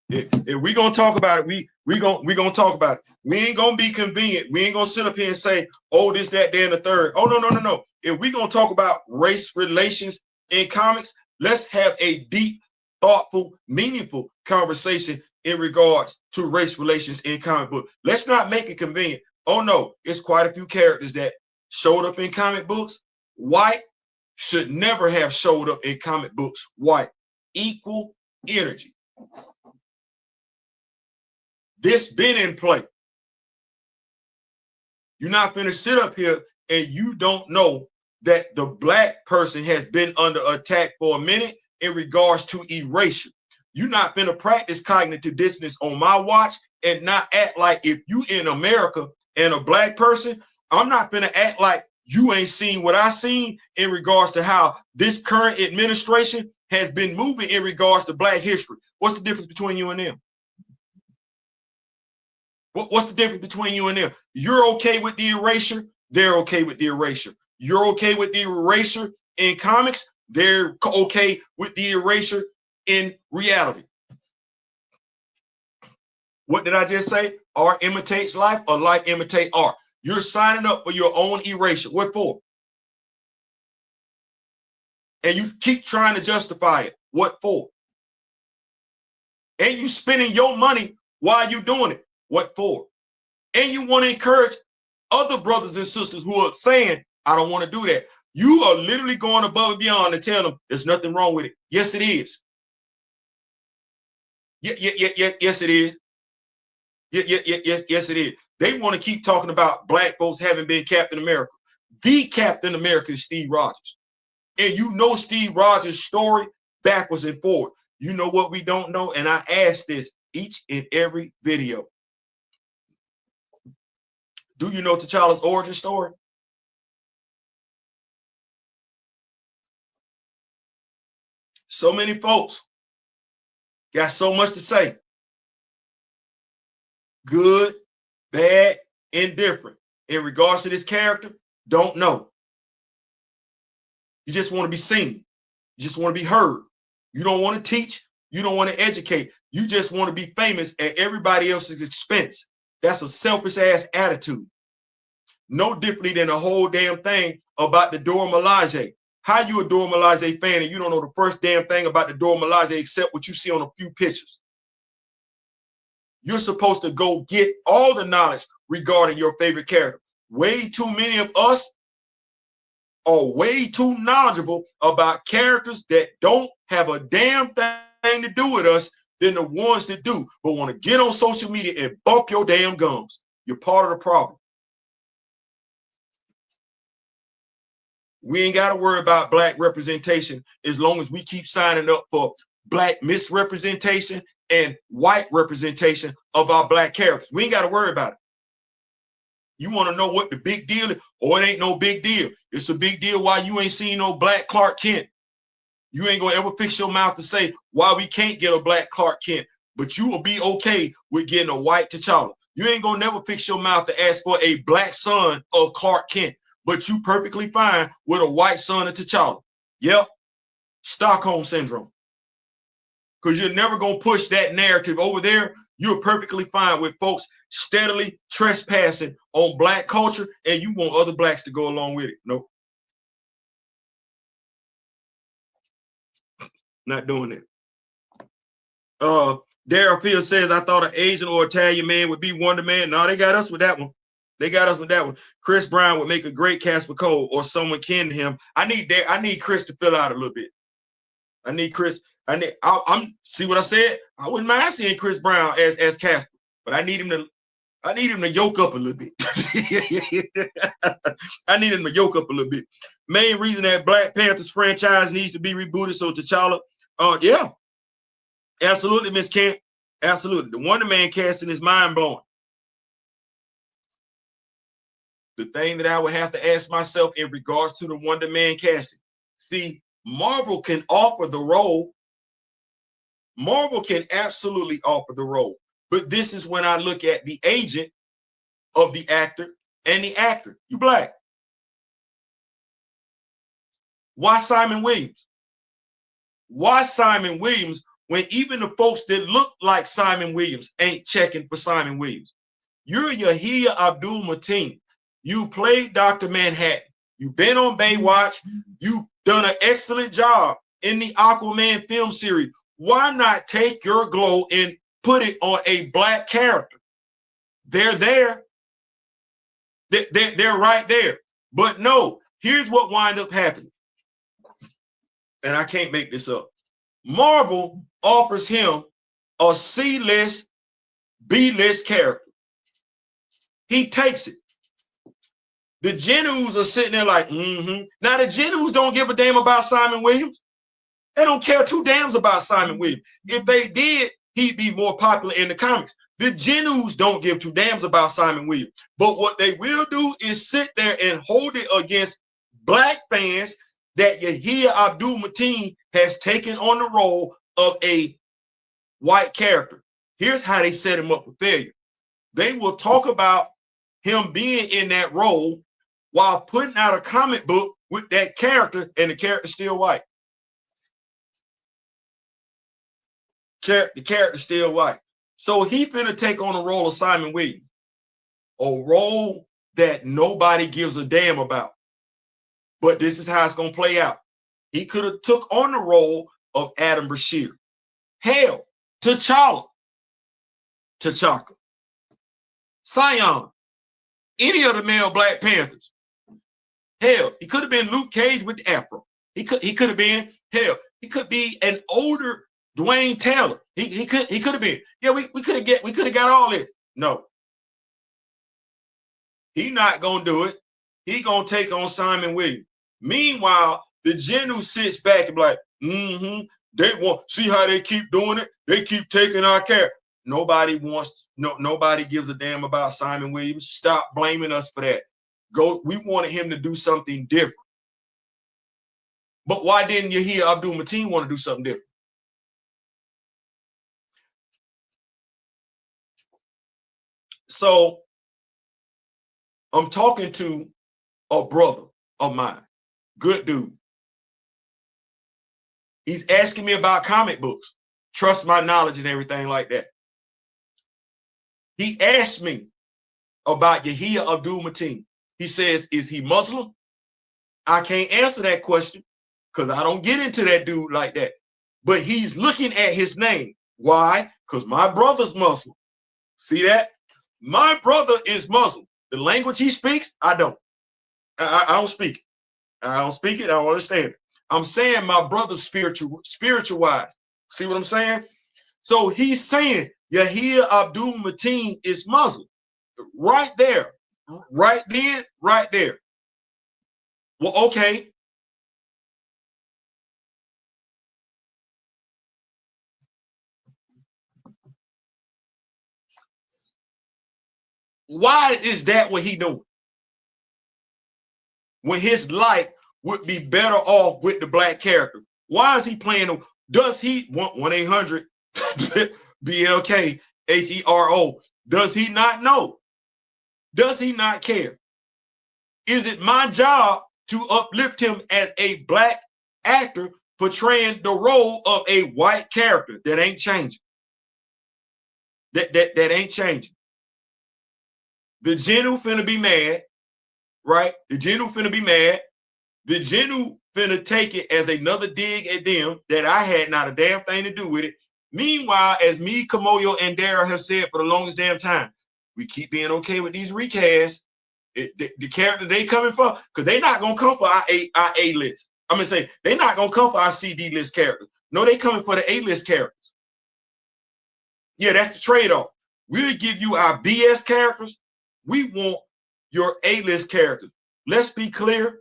it. If we gonna talk about it, we gonna talk about it. We ain't gonna be convenient. We ain't gonna sit up here and say, oh, this, that, there, and the third. Oh, no. If we gonna talk about race relations in comics, let's have a deep, thoughtful, meaningful conversation in regards to race relations in comic book. Let's not make it convenient. Oh no, it's quite a few characters that showed up in comic books. White should never have showed up in comic books. White. Equal energy. This been in play. You're not finna sit up here and you don't know that the black person has been under attack for a minute in regards to erasure. You're not finna practice cognitive dissonance on my watch and not act like if you in America and a black person, I'm not finna act like you ain't seen what I seen in regards to how this current administration has been moving in regards to black history. What's the difference between you and them? What's the difference between you and them? You're okay with the erasure. They're okay with the erasure. You're okay with the erasure in comics. They're okay with the erasure in reality. What did I just say? Art imitates life or life imitates art. You're signing up for your own erasure. What for? And you keep trying to justify it. What for? And you spending your money while you're doing it. What for? And you want to encourage other brothers and sisters who are saying, I don't want to do that. You are literally going above and beyond to tell them there's nothing wrong with it. Yes, it is. Yes, it is. Yes, it is. They want to keep talking about black folks having been Captain America. The Captain America is Steve Rogers. And you know Steve Rogers' story backwards and forward. You know what we don't know? And I ask this each and every video. Do you know T'Challa's origin story? So many folks got so much to say. Good, bad, indifferent. In regards to this character, don't know. You just want to be seen. You just want to be heard. You don't want to teach. You don't want to educate. You just want to be famous at everybody else's expense. That's a selfish ass attitude. No differently than the whole damn thing about the Dora Milaje. How you a Dora Milaje fan and you don't know the first damn thing about the Dora Milaje except what you see on a few pictures? You're supposed to go get all the knowledge regarding your favorite character. Way too many of us are way too knowledgeable about characters that don't have a damn thing to do with us than the ones that do, but want to get on social media and bump your damn gums. You're part of the problem. We ain't got to worry about black representation as long as we keep signing up for black misrepresentation and white representation of our black characters. We ain't got to worry about it. You want to know what the big deal is? Oh, it ain't no big deal. It's a big deal why you ain't seen no black Clark Kent. You ain't going to ever fix your mouth to say why we can't get a black Clark Kent, but you will be okay with getting a white T'Challa. You ain't going to never fix your mouth to ask for a black son of Clark Kent, but you perfectly fine with a white son of T'Challa. Yep, Stockholm Syndrome. Because you're never going to push that narrative over there. You're perfectly fine with folks steadily trespassing on black culture, and you want other blacks to go along with it. Nope. Not doing it. Daryl Field says, I thought an Asian or Italian man would be Wonder Man. No, they got us with that one. They got us with that one. Chris Brown would make a great Casper Cole or someone kin to him. I need Chris to fill out a little bit. I need Chris. I'm see what I said? I wouldn't mind seeing Chris Brown as Casper, but I need him to yoke up a little bit. I need him to yoke up a little bit. Main reason that Black Panthers franchise needs to be rebooted so T'Challa, yeah, absolutely, Miss Kent, absolutely. The Wonder Man casting is mind blowing. The thing that I would have to ask myself in regards to the Wonder Man casting, see, Marvel can offer the role. Marvel can absolutely offer the role, but this is when I look at the agent of the actor and the actor. You black. Why Simon Williams? Why Simon Williams when even the folks that look like Simon Williams ain't checking for Simon Williams. You're Yahya Abdul-Mateen. You played Dr. Manhattan. You've been on Baywatch. You've done an excellent job in the Aquaman film series. Why not take your glow and put it on a black character? They're there. They're right there. But no, here's what wind up happening. And I can't make this up. Marvel offers him a C-list, B-list character. He takes it. The Genus are sitting there like, Now, the Genus don't give a damn about Simon Williams. They don't care two damns about Simon Williams. If they did, he'd be more popular in the comics. The Genus don't give two damns about Simon Williams. But what they will do is sit there and hold it against black fans that Yahya Abdul-Mateen has taken on the role of a white character. Here's how they set him up for failure. They will talk about him being in that role while putting out a comic book with that character, and the character's still white. The character's still white. So he finna take on the role of Simon Williams, a role that nobody gives a damn about. But this is how it's gonna play out. He could have took on the role of Adam Brashear. Hell, T'Challa, Sion, any of the male Black Panthers. Hell, he could have been Luke Cage with the afro. He could have been, hell, he could be an older Dwayne Taylor. He could have been. Yeah, we could have got all this. No. He not gonna do it. He gonna take on Simon Williams. Meanwhile, the Genu sits back and be like, they want, see how they keep doing it? They keep taking our care. Nobody gives a damn about Simon Williams. Stop blaming us for that. We wanted him to do something different. But why didn't Yahya Abdul-Mateen want to do something different? So I'm talking to a brother of mine, good dude. He's asking me about comic books, trust my knowledge and everything like that. He asked me about Yahya Abdul-Mateen. He says, is he Muslim? I can't answer that question because I don't get into that dude like that. But he's looking at his name. Why? Because my brother's Muslim. See that? My brother is Muslim. The language he speaks, I don't. I don't speak it. I don't speak it. I don't understand it. I'm saying my brother's spiritual wise. See what I'm saying? So he's saying Yahya Abdul-Mateen is Muslim. Right there. Right then, right there. Well, okay. Why is that what he doing? When his life would be better off with the black character. Why is he playing? Does he 1-800 BLK HERO? Does he not know? Does he not care? Is it my job to uplift him as a black actor portraying the role of a white character that ain't changing? That ain't changing. The Genu finna be mad, right? The Genu finna be mad. The Genu finna take it as another dig at them that I had not a damn thing to do with it. Meanwhile, as me, Kamoyo, and Dara have said for the longest damn time, we keep being okay with these recasts. The character they coming for, because they're not gonna come for our A list. I'm gonna say they're not gonna come for our CD list characters. No, they coming for the A list characters. Yeah, that's the trade-off. We'll give you our BS characters. We want your A list characters. Let's be clear.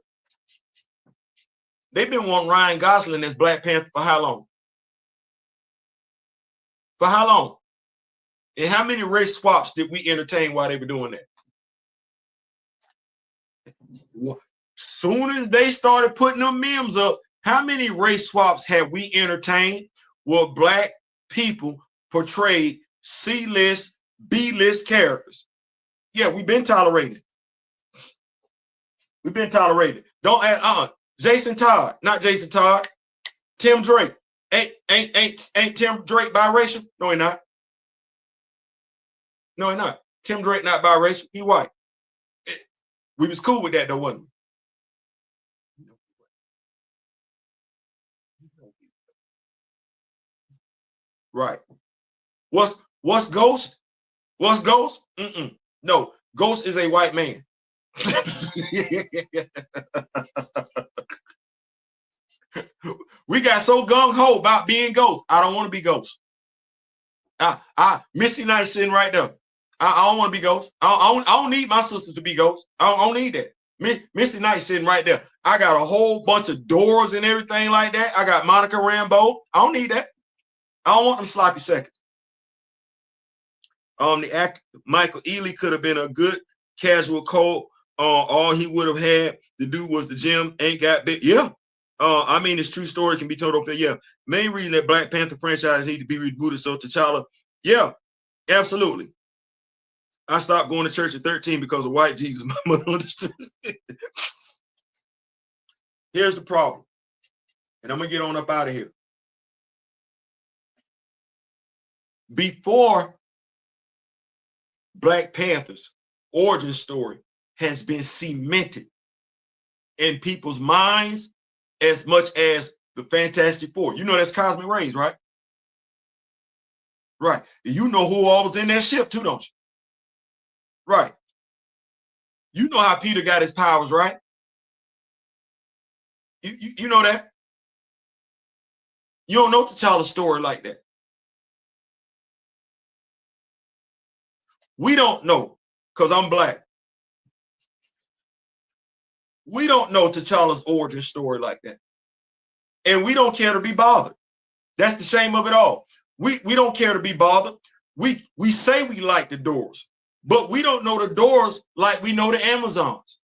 They've been wanting Ryan Gosling as Black Panther for how long? For how long? And how many race swaps did we entertain while they were doing that? Soon as they started putting them memes up, how many race swaps have we entertained where black people portrayed C-list, B-list characters? Yeah, we've been tolerating it. We've been tolerating it. Don't add Jason Todd, not Jason Todd, Tim Drake. Ain't Tim Drake biracial? No, he not. No, he not. Tim Drake not biracial. He white. We was cool with that though, wasn't we? Right. What's Ghost? What's Ghost? No, Ghost is a white man. We got so gung-ho about being Ghost. I don't want to be Ghost. Misty Knight sitting right there. I don't want to be Ghost. I don't need my sisters to be Ghost. I don't need that. Misty Knight sitting right there. I got a whole bunch of doors and everything like that. I got Monica Rambeau. I don't need that. I don't want them sloppy seconds. The actor Michael Ealy could have been a good casual Colt. All he would have had to do was the gym ain't got big. Yeah. I mean, it's true story can be told up there. Yeah. Main reason that Black Panther franchise need to be rebooted. So T'Challa, yeah, absolutely. I stopped going to church at 13 because of white Jesus. My mother understood. Here's the problem. And I'm going to get on up out of here. Before Black Panther's origin story has been cemented in people's minds as much as the Fantastic Four. You know that's cosmic rays, right? Right. You know who all was in that ship too, don't you? Right. You know how Peter got his powers, right? You know that? You don't know T'Challa's story like that. We don't know, because I'm Black. We don't know T'Challa's origin story like that. And we don't care to be bothered. That's the shame of it all. We don't care to be bothered. We say we like the Doors, but we don't know the Doors like we know the Amazons.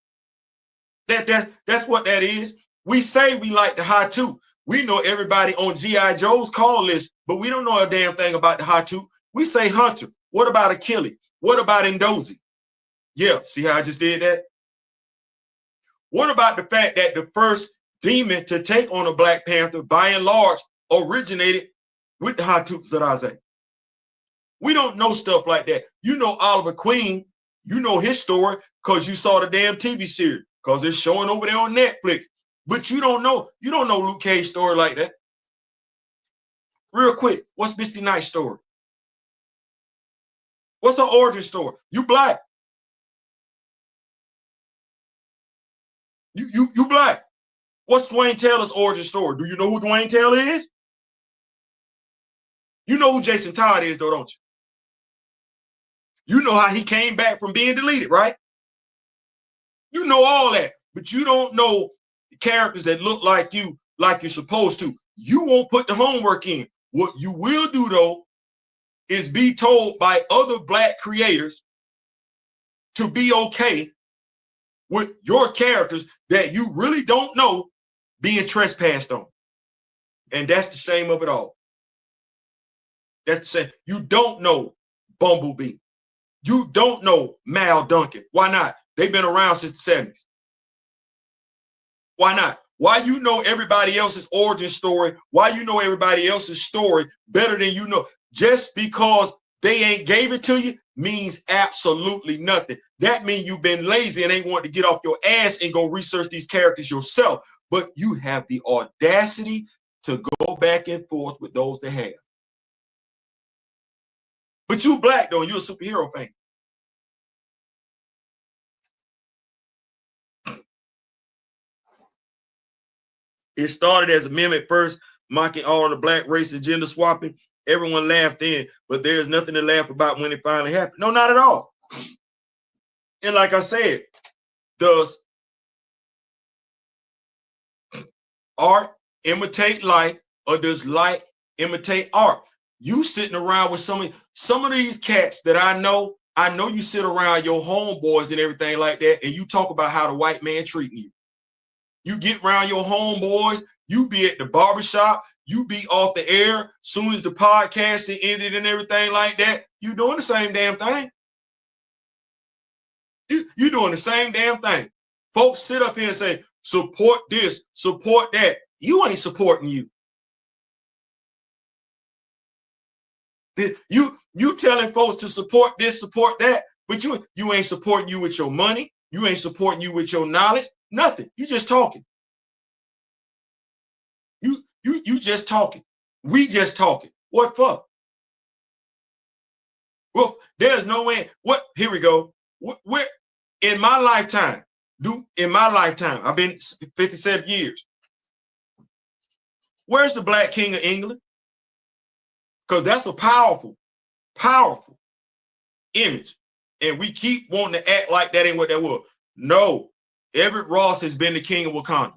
That's what that is. We say we like the Hatu. We know everybody on G.I. Joe's call list, but we don't know a damn thing about the Hatu. We say Hunter. What about Achilles? What about Ndozi? Yeah, see how I just did that? What about the fact that the first demon to take on a Black Panther, by and large, originated with the Hatu Zaraze? We don't know stuff like that. You know Oliver Queen, you know his story because you saw the damn TV series, because it's showing over there on Netflix. But you don't know Luke Cage's story like that. Real quick, what's Misty Knight's story? What's her origin story? You Black. You Black. What's Dwayne Taylor's origin story? Do you know who Dwayne Taylor is? You know who Jason Todd is, though, don't you? You know how he came back from being deleted, right? You know all that, but you don't know the characters that look like you, like you're supposed to. You won't put the homework in. What you will do, though, is be told by other Black creators to be okay with your characters that you really don't know being trespassed on. And that's the shame of it all. That's the shame. You don't know Bumblebee. You don't know Mal Duncan. Why not? They've been around since the 70s. Why not? Why you know everybody else's origin story? Why you know everybody else's story better than you know? Just because they ain't gave it to you means absolutely nothing. That means you've been lazy and ain't want to get off your ass and go research these characters yourself. But you have the audacity to go back and forth with those that have. But you Black, though, you're a superhero fan. It started as a meme at first, mocking all of the Black race and gender swapping. Everyone laughed then, but there's nothing to laugh about when it finally happened. No, not at all. And like I said, does art imitate life, or does life imitate art? You sitting around with some of these cats that I know you sit around your homeboys and everything like that, and you talk about how the white man treating you. You get around your homeboys, you be at the barbershop, you be off the air soon as the podcast ended and everything like that. You doing the same damn thing. You doing the same damn thing. Folks sit up here and say, support this, support that. You ain't supporting you. You telling folks to support this, support that, but you ain't supporting you with your money. You ain't supporting you with your knowledge. Nothing. You just talking. You just talking. We just talking. What for? Well, there's no way. What? Here we go. Where in my lifetime? I've been 57 years. Where's the Black King of England? Because that's a powerful, powerful image. And we keep wanting to act like that ain't what that was. No, Everett Ross has been the king of Wakanda.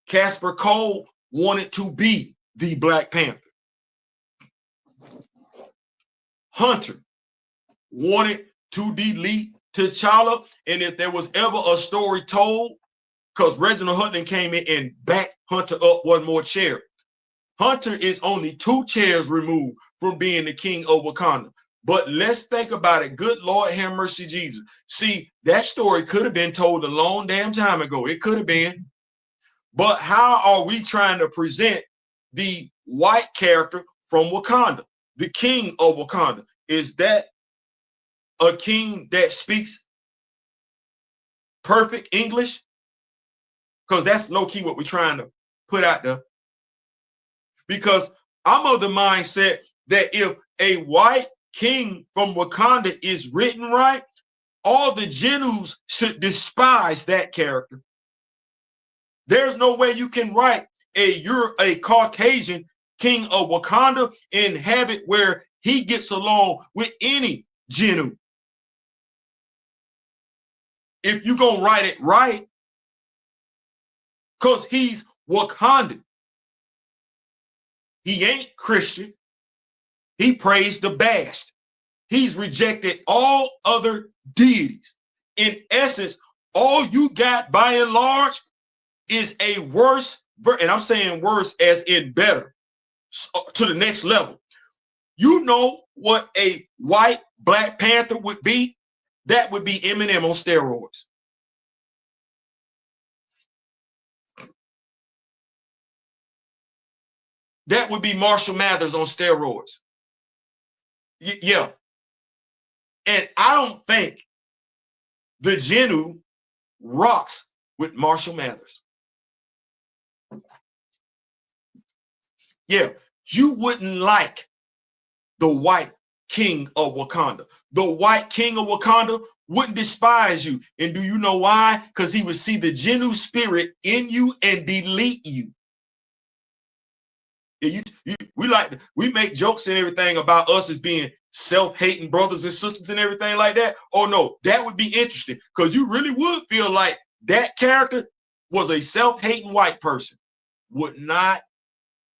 Casper Cole wanted to be the Black Panther. Hunter wanted to delete T'Challa. And if there was ever a story told, because Reginald Hutton came in and backed Hunter up one more chair. Hunter is only 2 chairs removed from being the king of Wakanda. But let's think about it. Good Lord, have mercy, Jesus. See, that story could have been told a long damn time ago. It could have been. But how are we trying to present the white character from Wakanda, the king of Wakanda? Is that a king that speaks perfect English? Because that's low-key what we're trying to put out there. Because I'm of the mindset that if a white king from Wakanda is written right, all the Genus should despise that character. There's no way you can write you're a Caucasian king of Wakanda and have it where he gets along with any Genu. If you're going to write it right, because he's Wakandan. He ain't Christian. He prays the Bast. He's rejected all other deities. In essence, all you got by and large is a worse, and I'm saying worse as in better, to the next level. You know what a white Black Panther would be? That would be Eminem on steroids. That would be Marshall Mathers on steroids. Yeah. And I don't think the Genu rocks with Marshall Mathers. Yeah, you wouldn't like the white king of Wakanda. The white king of Wakanda wouldn't despise you. And do you know why? Because he would see the Genu spirit in you and delete you. Yeah, we make jokes and everything about us as being self-hating brothers and sisters and everything like that. Oh no, that would be interesting because you really would feel like that character was a self-hating white person, would not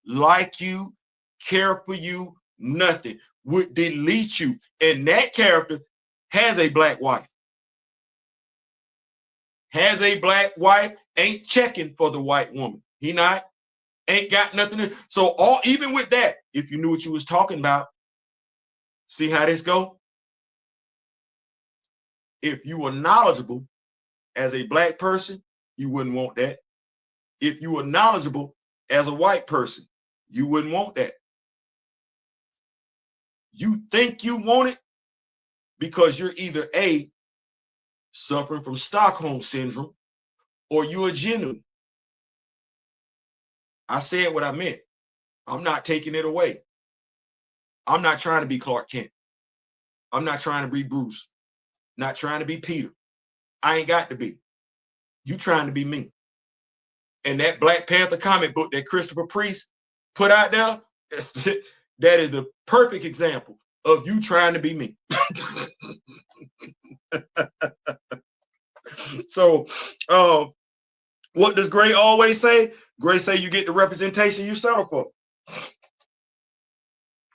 like you, care for you, nothing, would delete you. And that character has a black wife. Has a black wife, ain't checking for the white woman. He not. Ain't got nothing to, so even with that, if you knew what you was talking about, see how this go? If you were knowledgeable as a black person, you wouldn't want that. If you were knowledgeable as a white person, you wouldn't want that. You think you want it because you're either A, suffering from Stockholm syndrome, or you're a Genu. I said what I meant. I'm not taking it away. I'm not trying to be Clark Kent. I'm not trying to be Bruce. Not trying to be Peter. I ain't got to be. You trying to be me. And that Black Panther comic book that Christopher Priest put out there, that is the perfect example of you trying to be me. So what does Gray always say? Gray say you get the representation you settle for.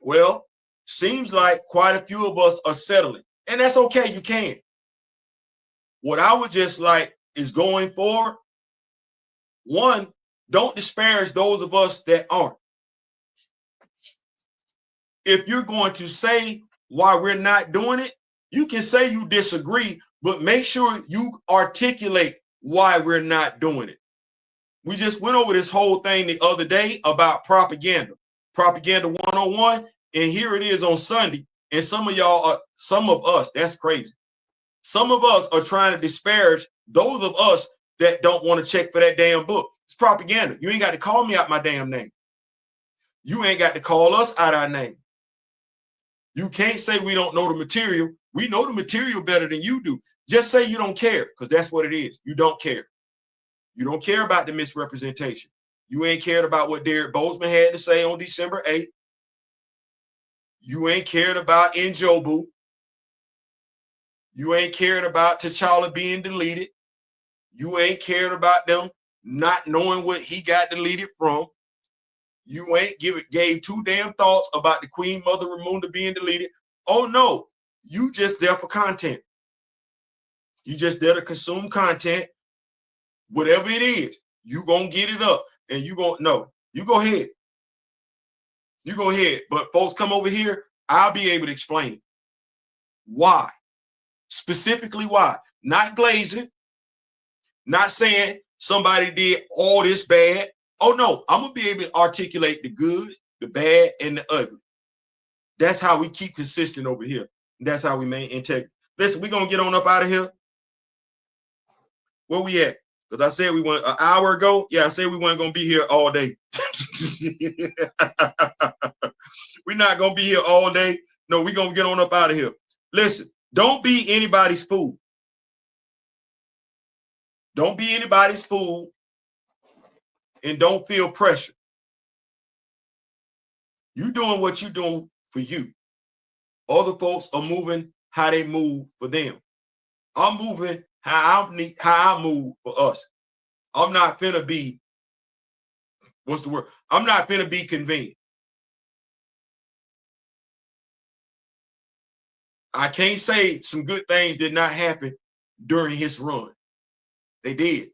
Well, seems like quite a few of us are settling, and that's okay. You can. What I would just like is going forward. One, don't disparage those of us that aren't. If you're going to say why we're not doing it, you can say you disagree, but make sure you articulate why we're not doing it. We just went over this whole thing the other day about propaganda. Propaganda 101, And here it is on Sunday. And some of us, that's crazy. Some of us are trying to disparage those of us that don't want to check for that damn book. It's propaganda. You ain't got to call me out my damn name. You ain't got to call us out our name. You can't say we don't know the material. We know the material better than you do. Just say you don't care, because that's what it is. You don't care. You don't care about the misrepresentation. You ain't cared about what Derek Bozeman had to say on December 8th. You ain't cared about Njobu. You ain't cared about T'Challa being deleted. You ain't cared about them not knowing what he got deleted from. You ain't gave two damn thoughts about the Queen Mother Ramunda being deleted. Oh no, you just there for content. You just there to consume content. Whatever it is, you gonna get it up, and you go ahead. You go ahead. But folks, come over here. I'll be able to explain it. Why? Specifically why? Not glazing. Not saying somebody did all this bad. Oh no, I'm gonna be able to articulate the good, the bad, and the ugly. That's how we keep consistent over here. That's how we maintain integrity. Listen, we're gonna get on up out of here. Where we at? Because I said we went an hour ago. Yeah, I said we weren't gonna be here all day. We're not gonna be here all day. No, we're gonna get on up out of here. Listen, don't be anybody's fool. Don't be anybody's fool, and don't feel pressure. You doing what you doing for you. Other folks are moving how they move for them. I'm moving how I move for us. I'm not finna be, what's the word? I'm not finna be convenient. I can't say some good things did not happen during his run. They did.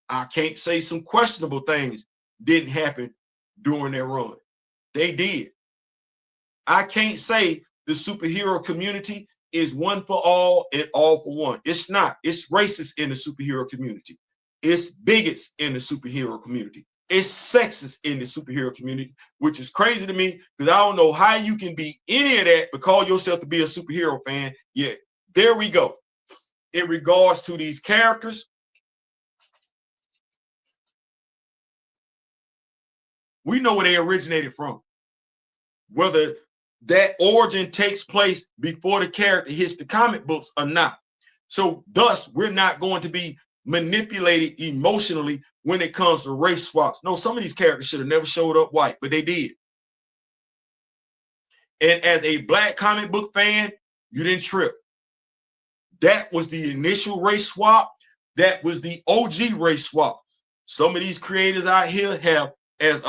I can't say some questionable things didn't happen during their run. They did. I can't say the superhero community is one for all and all for one. It's not. It's racist in the superhero community. It's bigots in the superhero community. It's sexist in the superhero community, which is crazy to me because I don't know how you can be any of that but call yourself to be a superhero fan. Yeah, there we go. In regards to these characters, we know where they originated from. Whether that origin takes place before the character hits the comic books or not. So thus, we're not going to be manipulated emotionally when it comes to race swaps. No, some of these characters should have never showed up white, but they did. And as a black comic book fan, you didn't trip. That was the initial race swap. That was the OG race swap. Some of these creators out here have, as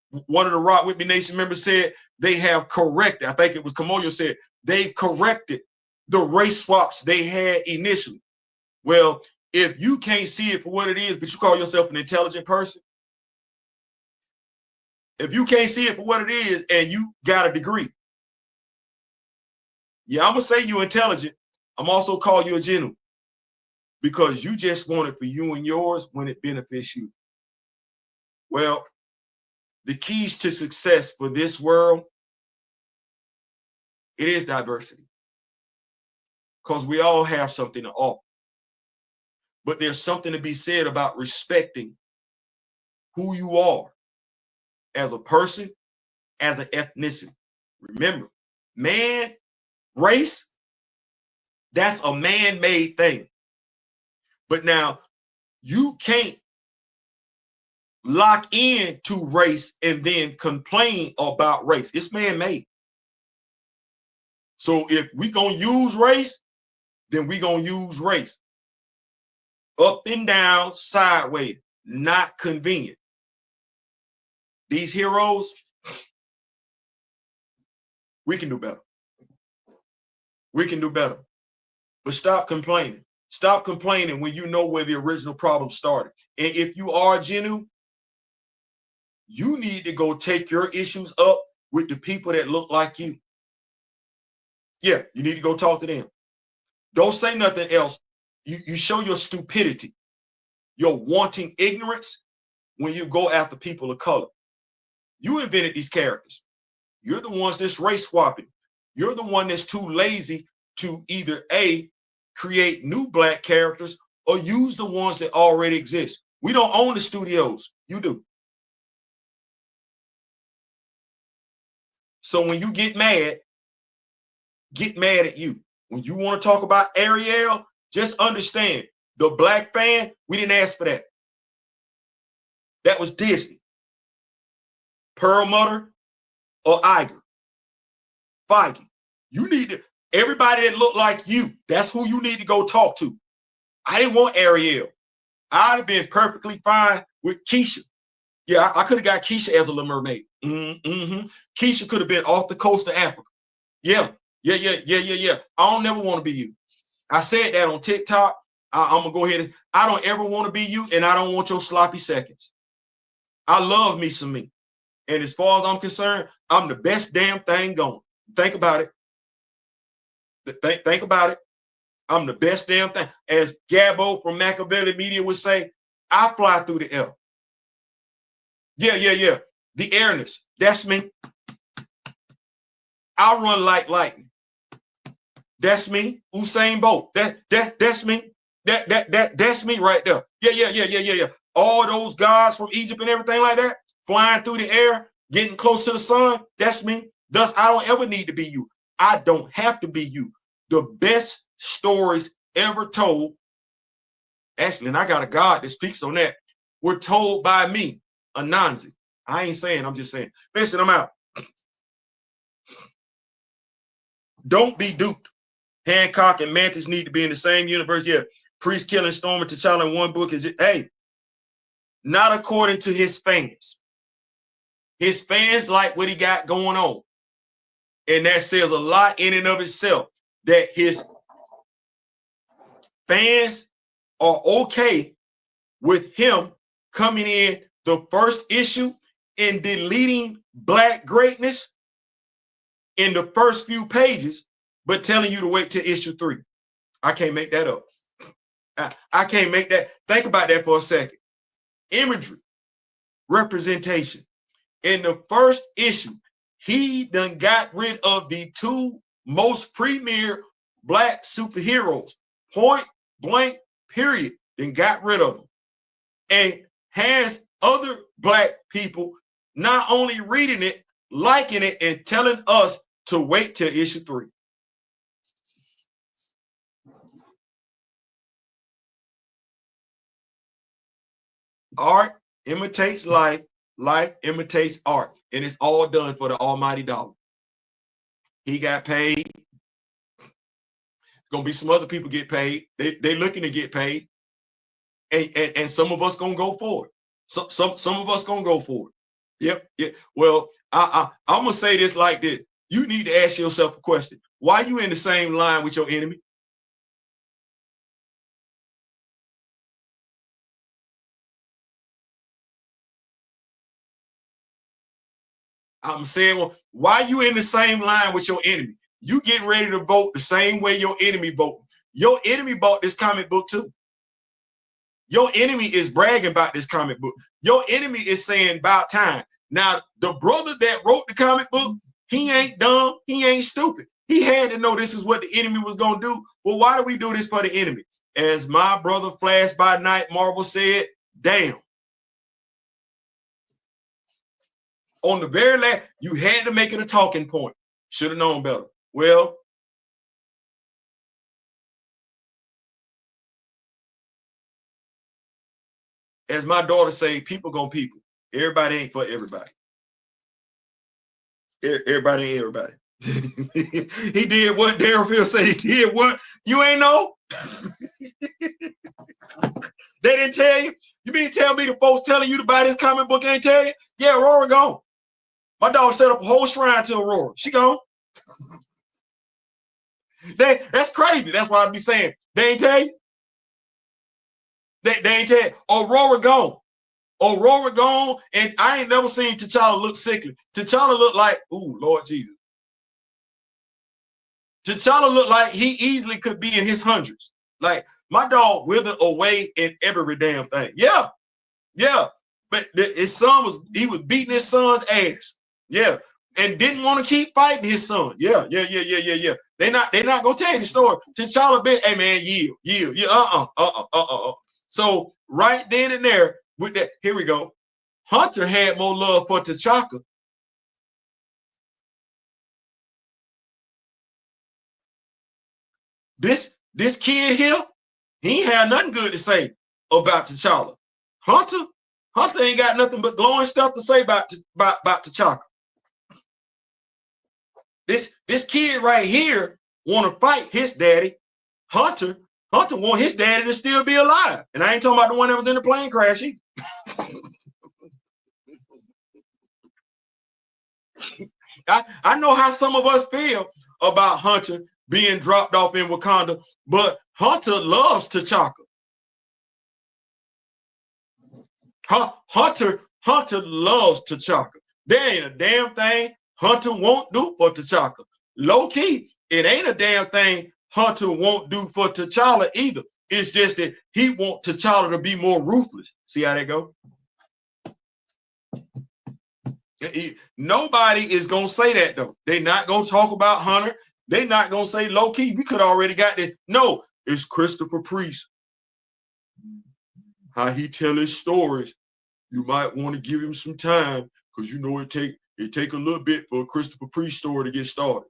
one of the Rock With Me Nation members said, they have corrected. I think it was Kamoyo said, they've corrected the race swaps they had initially. Well, if you can't see it for what it is, but you call yourself an intelligent person, if you can't see it for what it is and you got a degree, yeah, I'm going to say you're intelligent. I'm also call you a gentleman because you just want it for you and yours when it benefits you. Well, the keys to success for this world, it is diversity. Because we all have something to offer. But there's something to be said about respecting who you are as a person, as an ethnicity. Remember, man, race, that's a man-made thing. But now, you can't lock in to race and then complain about race. It's man-made. So if we gonna use race, then we gonna use race. Up and down, sideways, not convenient. These heroes, we can do better. We can do better. But stop complaining. Stop complaining when you know where the original problem started. And if you are Genu, you need to go take your issues up with the people that look like you. Yeah, you need to go talk to them. Don't say nothing else. You show your stupidity, your wanting ignorance when you go after people of color. You invented these characters. You're the ones that's race swapping. You're the one that's too lazy to either A, create new black characters or use the ones that already exist. We don't own the studios. You do. So when you get mad at you. When you want to talk about Ariel, just understand the black fan, we didn't ask for that. That was Disney. Perlmutter or Iger. Feige. You need to, everybody that look like you, that's who you need to go talk to. I didn't want Ariel. I'd have been perfectly fine with Keisha. Yeah, I could have got Keisha as a little mermaid. Keisha could have been off the coast of Africa. Yeah. I don't never want to be you. I said that on TikTok. I'm going to go ahead and I don't ever want to be you, and I don't want your sloppy seconds. I love me some me. And as far as I'm concerned, I'm the best damn thing going. Think about it. Think about it. I'm the best damn thing. As Gabbo from Machiavelli Media would say, I fly through the air. Yeah. The airness. That's me. I run like lightning. That's me. Usain Bolt. That's me. That's me right there. Yeah. All those guys from Egypt and everything like that, flying through the air, getting close to the sun. That's me. Thus, I don't ever need to be you. I don't have to be you. The best stories ever told, actually, and I got a God that speaks on that, were told by me, Anansi. I ain't saying, I'm just saying. Listen, I'm out. Don't be duped. Hancock and Mantis need to be in the same universe. Yeah, Priest killing Storm and T'Challa in one book is just, hey, not according to his fans. His fans like what he got going on. And that says a lot in and of itself, that his fans are okay with him coming in the first issue and deleting Black greatness in the first few pages, but telling you to wait till issue 3. I can't make that up. I can't make that. Think about that for a second. Imagery, representation. In the first issue, he done got rid of the 2 most premier Black superheroes. Point blank, period. Then got rid of them. And has other Black people not only reading it, liking it, and telling us to wait till issue 3. Art imitates life, life imitates art, and it's all done for the almighty dollar. He got paid. Gonna be some other people get paid. They looking to get paid, and some of us gonna go for it. Some of us gonna go for it. Yep. Well, I'm gonna say this like this. You need to ask yourself a question. Why are you in the same line with your enemy? I'm saying, well, why are you in the same line with your enemy? You getting ready to vote the same way your enemy vote. Your enemy bought this comic book too. Your enemy is bragging about this comic book. Your enemy is saying about time. Now, the brother that wrote the comic book, he ain't dumb. He ain't stupid. He had to know this is what the enemy was going to do. Well, why do we do this for the enemy? As my brother Flash by Night Marvel said, damn. On the very last, you had to make it a talking point. Should have known better. Well, as my daughter say, people gonna people. Everybody ain't for everybody. Everybody ain't everybody. He did what Daryl Phil said he did. What? You ain't know? They didn't tell you? You mean tell me the folks telling you to buy this comic book ain't tell you? Yeah, Aurora gone. My dog set up a whole shrine to Aurora. She gone. That's crazy. That's why I be saying, they ain't tell you? They ain't tell you. Aurora gone. Aurora gone, and I ain't never seen T'Challa look sickly. T'Challa look like, ooh, Lord Jesus. T'Challa looked like he easily could be in his hundreds. Like, my dog withered away in every damn thing. Yeah. But his son he was beating his son's ass. Yeah. and didn't want to keep fighting his son. Yeah. They're not gonna tell you the story. T'Challa been, hey man, yield. So right then and there, with that, here we go. Hunter had more love for T'Chaka. This kid here, he ain't had nothing good to say about T'Challa. Hunter ain't got nothing but glowing stuff to say about T'Chaka. This kid right here want to fight his daddy. Hunter want his daddy to still be alive. And I ain't talking about the one that was in the plane crash. I know how some of us feel about Hunter being dropped off in Wakanda, but Hunter loves T'Chaka. Hunter loves T'Chaka. There ain't a damn thing Hunter won't do for T'Chaka. Low key, it ain't a damn thing Hunter won't do for T'Challa either. It's just that he wants T'Challa to be more ruthless. See how that go? Nobody is gonna say that though. They're not gonna talk about Hunter. They're not gonna say low key. We could already got this. No, it's Christopher Priest. How he tell his stories. You might want to give him some time because you know it take a little bit for a Christopher Priest story to get started.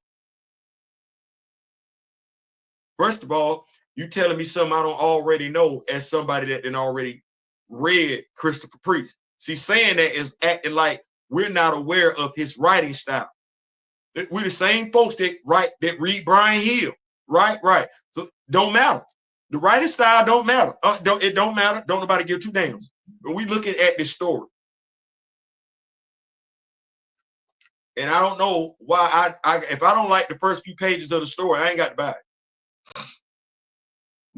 First of all, you telling me something I don't already know as somebody that didn't already read Christopher Priest. See, saying that is acting like we're not aware of his writing style. We're the same folks that read Brian Hill. Right. So don't matter. The writing style don't matter. It don't matter. Don't nobody give two damns. But we looking at this story. And I don't know why if I don't like the first few pages of the story, I ain't got to buy it.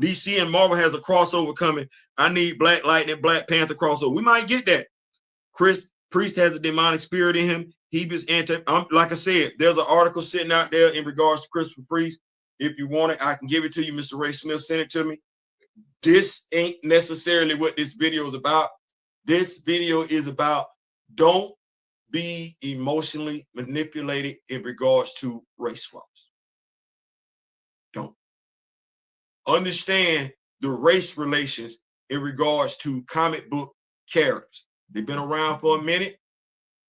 DC and Marvel has a crossover coming. I need Black Lightning, Black Panther crossover. We might get that. Chris Priest has a demonic spirit in him. Like I said, there's an article sitting out there in regards to Christopher Priest. If you want it, I can give it to you. Mr. Ray Smith sent it to me. This ain't necessarily what this video is about. This video is about don't be emotionally manipulated in regards to race swaps. Don't. Understand the race relations in regards to comic book characters. They've been around for a minute.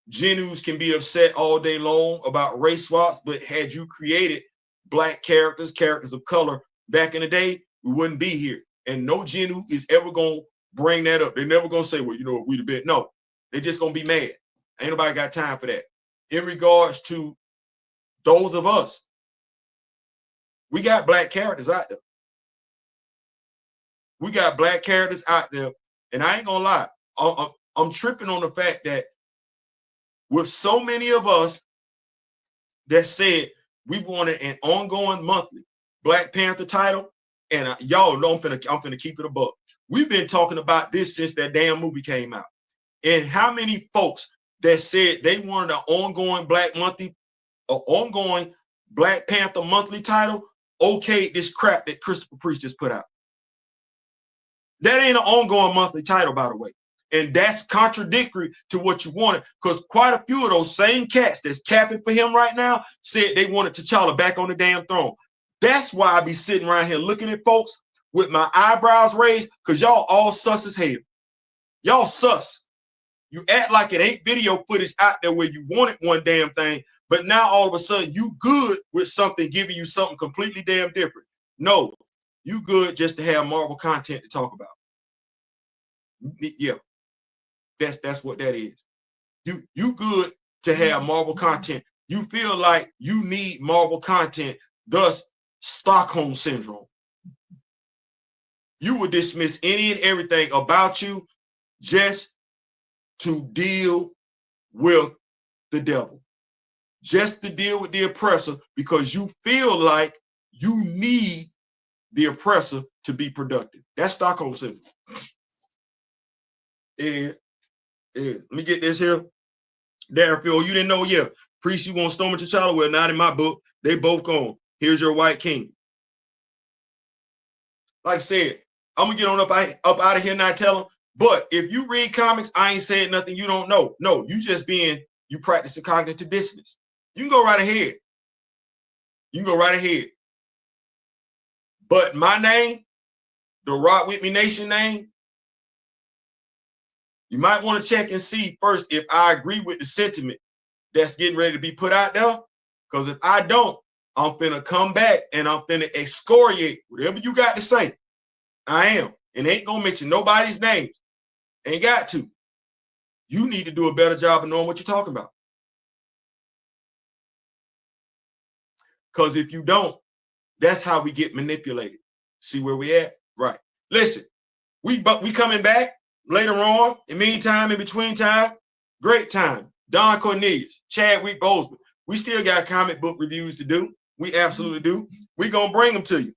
Genus can be upset all day long about race swaps, but had you created Black characters of color back in the day, we wouldn't be here. And no Genu is ever going to bring that up. They're never going to say, well, you know, we'd have been. No, they're just going to be mad. Ain't nobody got time for that. In regards to those of us, we got Black characters out there. We got Black characters out there. And I ain't going to lie. I'm tripping on the fact that with so many of us that said we wanted an ongoing monthly Black Panther title, and y'all know I'm finna keep it a buck. We've been talking about this since that damn movie came out. And how many folks that said they wanted an ongoing ongoing Black Panther monthly title okayed this crap that Christopher Priest just put out? That ain't an ongoing monthly title, by the way. And that's contradictory to what you wanted, because quite a few of those same cats that's capping for him right now said they wanted T'Challa back on the damn throne. That's why I be sitting around here looking at folks with my eyebrows raised, because y'all all sus as hell. Y'all sus. You act like it ain't video footage out there where you wanted one damn thing, but now all of a sudden you good with something giving you something completely damn different. No, you good just to have Marvel content to talk about. Yeah. That's what that is. You good to have Marvel content. You feel like you need Marvel content, thus Stockholm syndrome. You would dismiss any and everything about you just to deal with the devil, just to deal with the oppressor, because you feel like you need the oppressor to be productive. That's Stockholm syndrome. It is. Let me get this here. Darren Phil, you didn't know, yeah. Priest, you want Storm and T'Challa? Well, not in my book. They both gone. Here's your White King. Like I said, I'm gonna get on up out of here and not tell them. But if you read comics, I ain't saying nothing you don't know. No, you practicing cognitive dissonance. You can go right ahead. You can go right ahead. But my name, the Rock With Me Nation name, you might want to check and see first if I agree with the sentiment that's getting ready to be put out there. Because if I don't, I'm finna come back and I'm finna excoriate whatever you got to say. I am. And ain't gonna mention nobody's names. Ain't got to. You need to do a better job of knowing what you're talking about. Because if you don't, that's how we get manipulated. See where we at? Right. Listen, we coming back later on. In the meantime, in between time, great time. Don Cornelius, Chadwick Boseman. We still got comic book reviews to do. We absolutely do. We gonna bring them to you.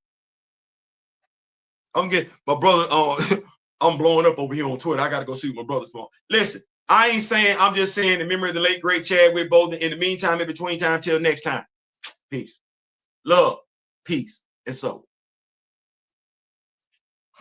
I'm getting my brother. I'm blowing up over here on Twitter. I gotta go see what my brother's doing. Listen, I ain't saying. I'm just saying the memory of the late great Chadwick Boseman. In the meantime, in between time, till next time. Peace, love, peace, and so.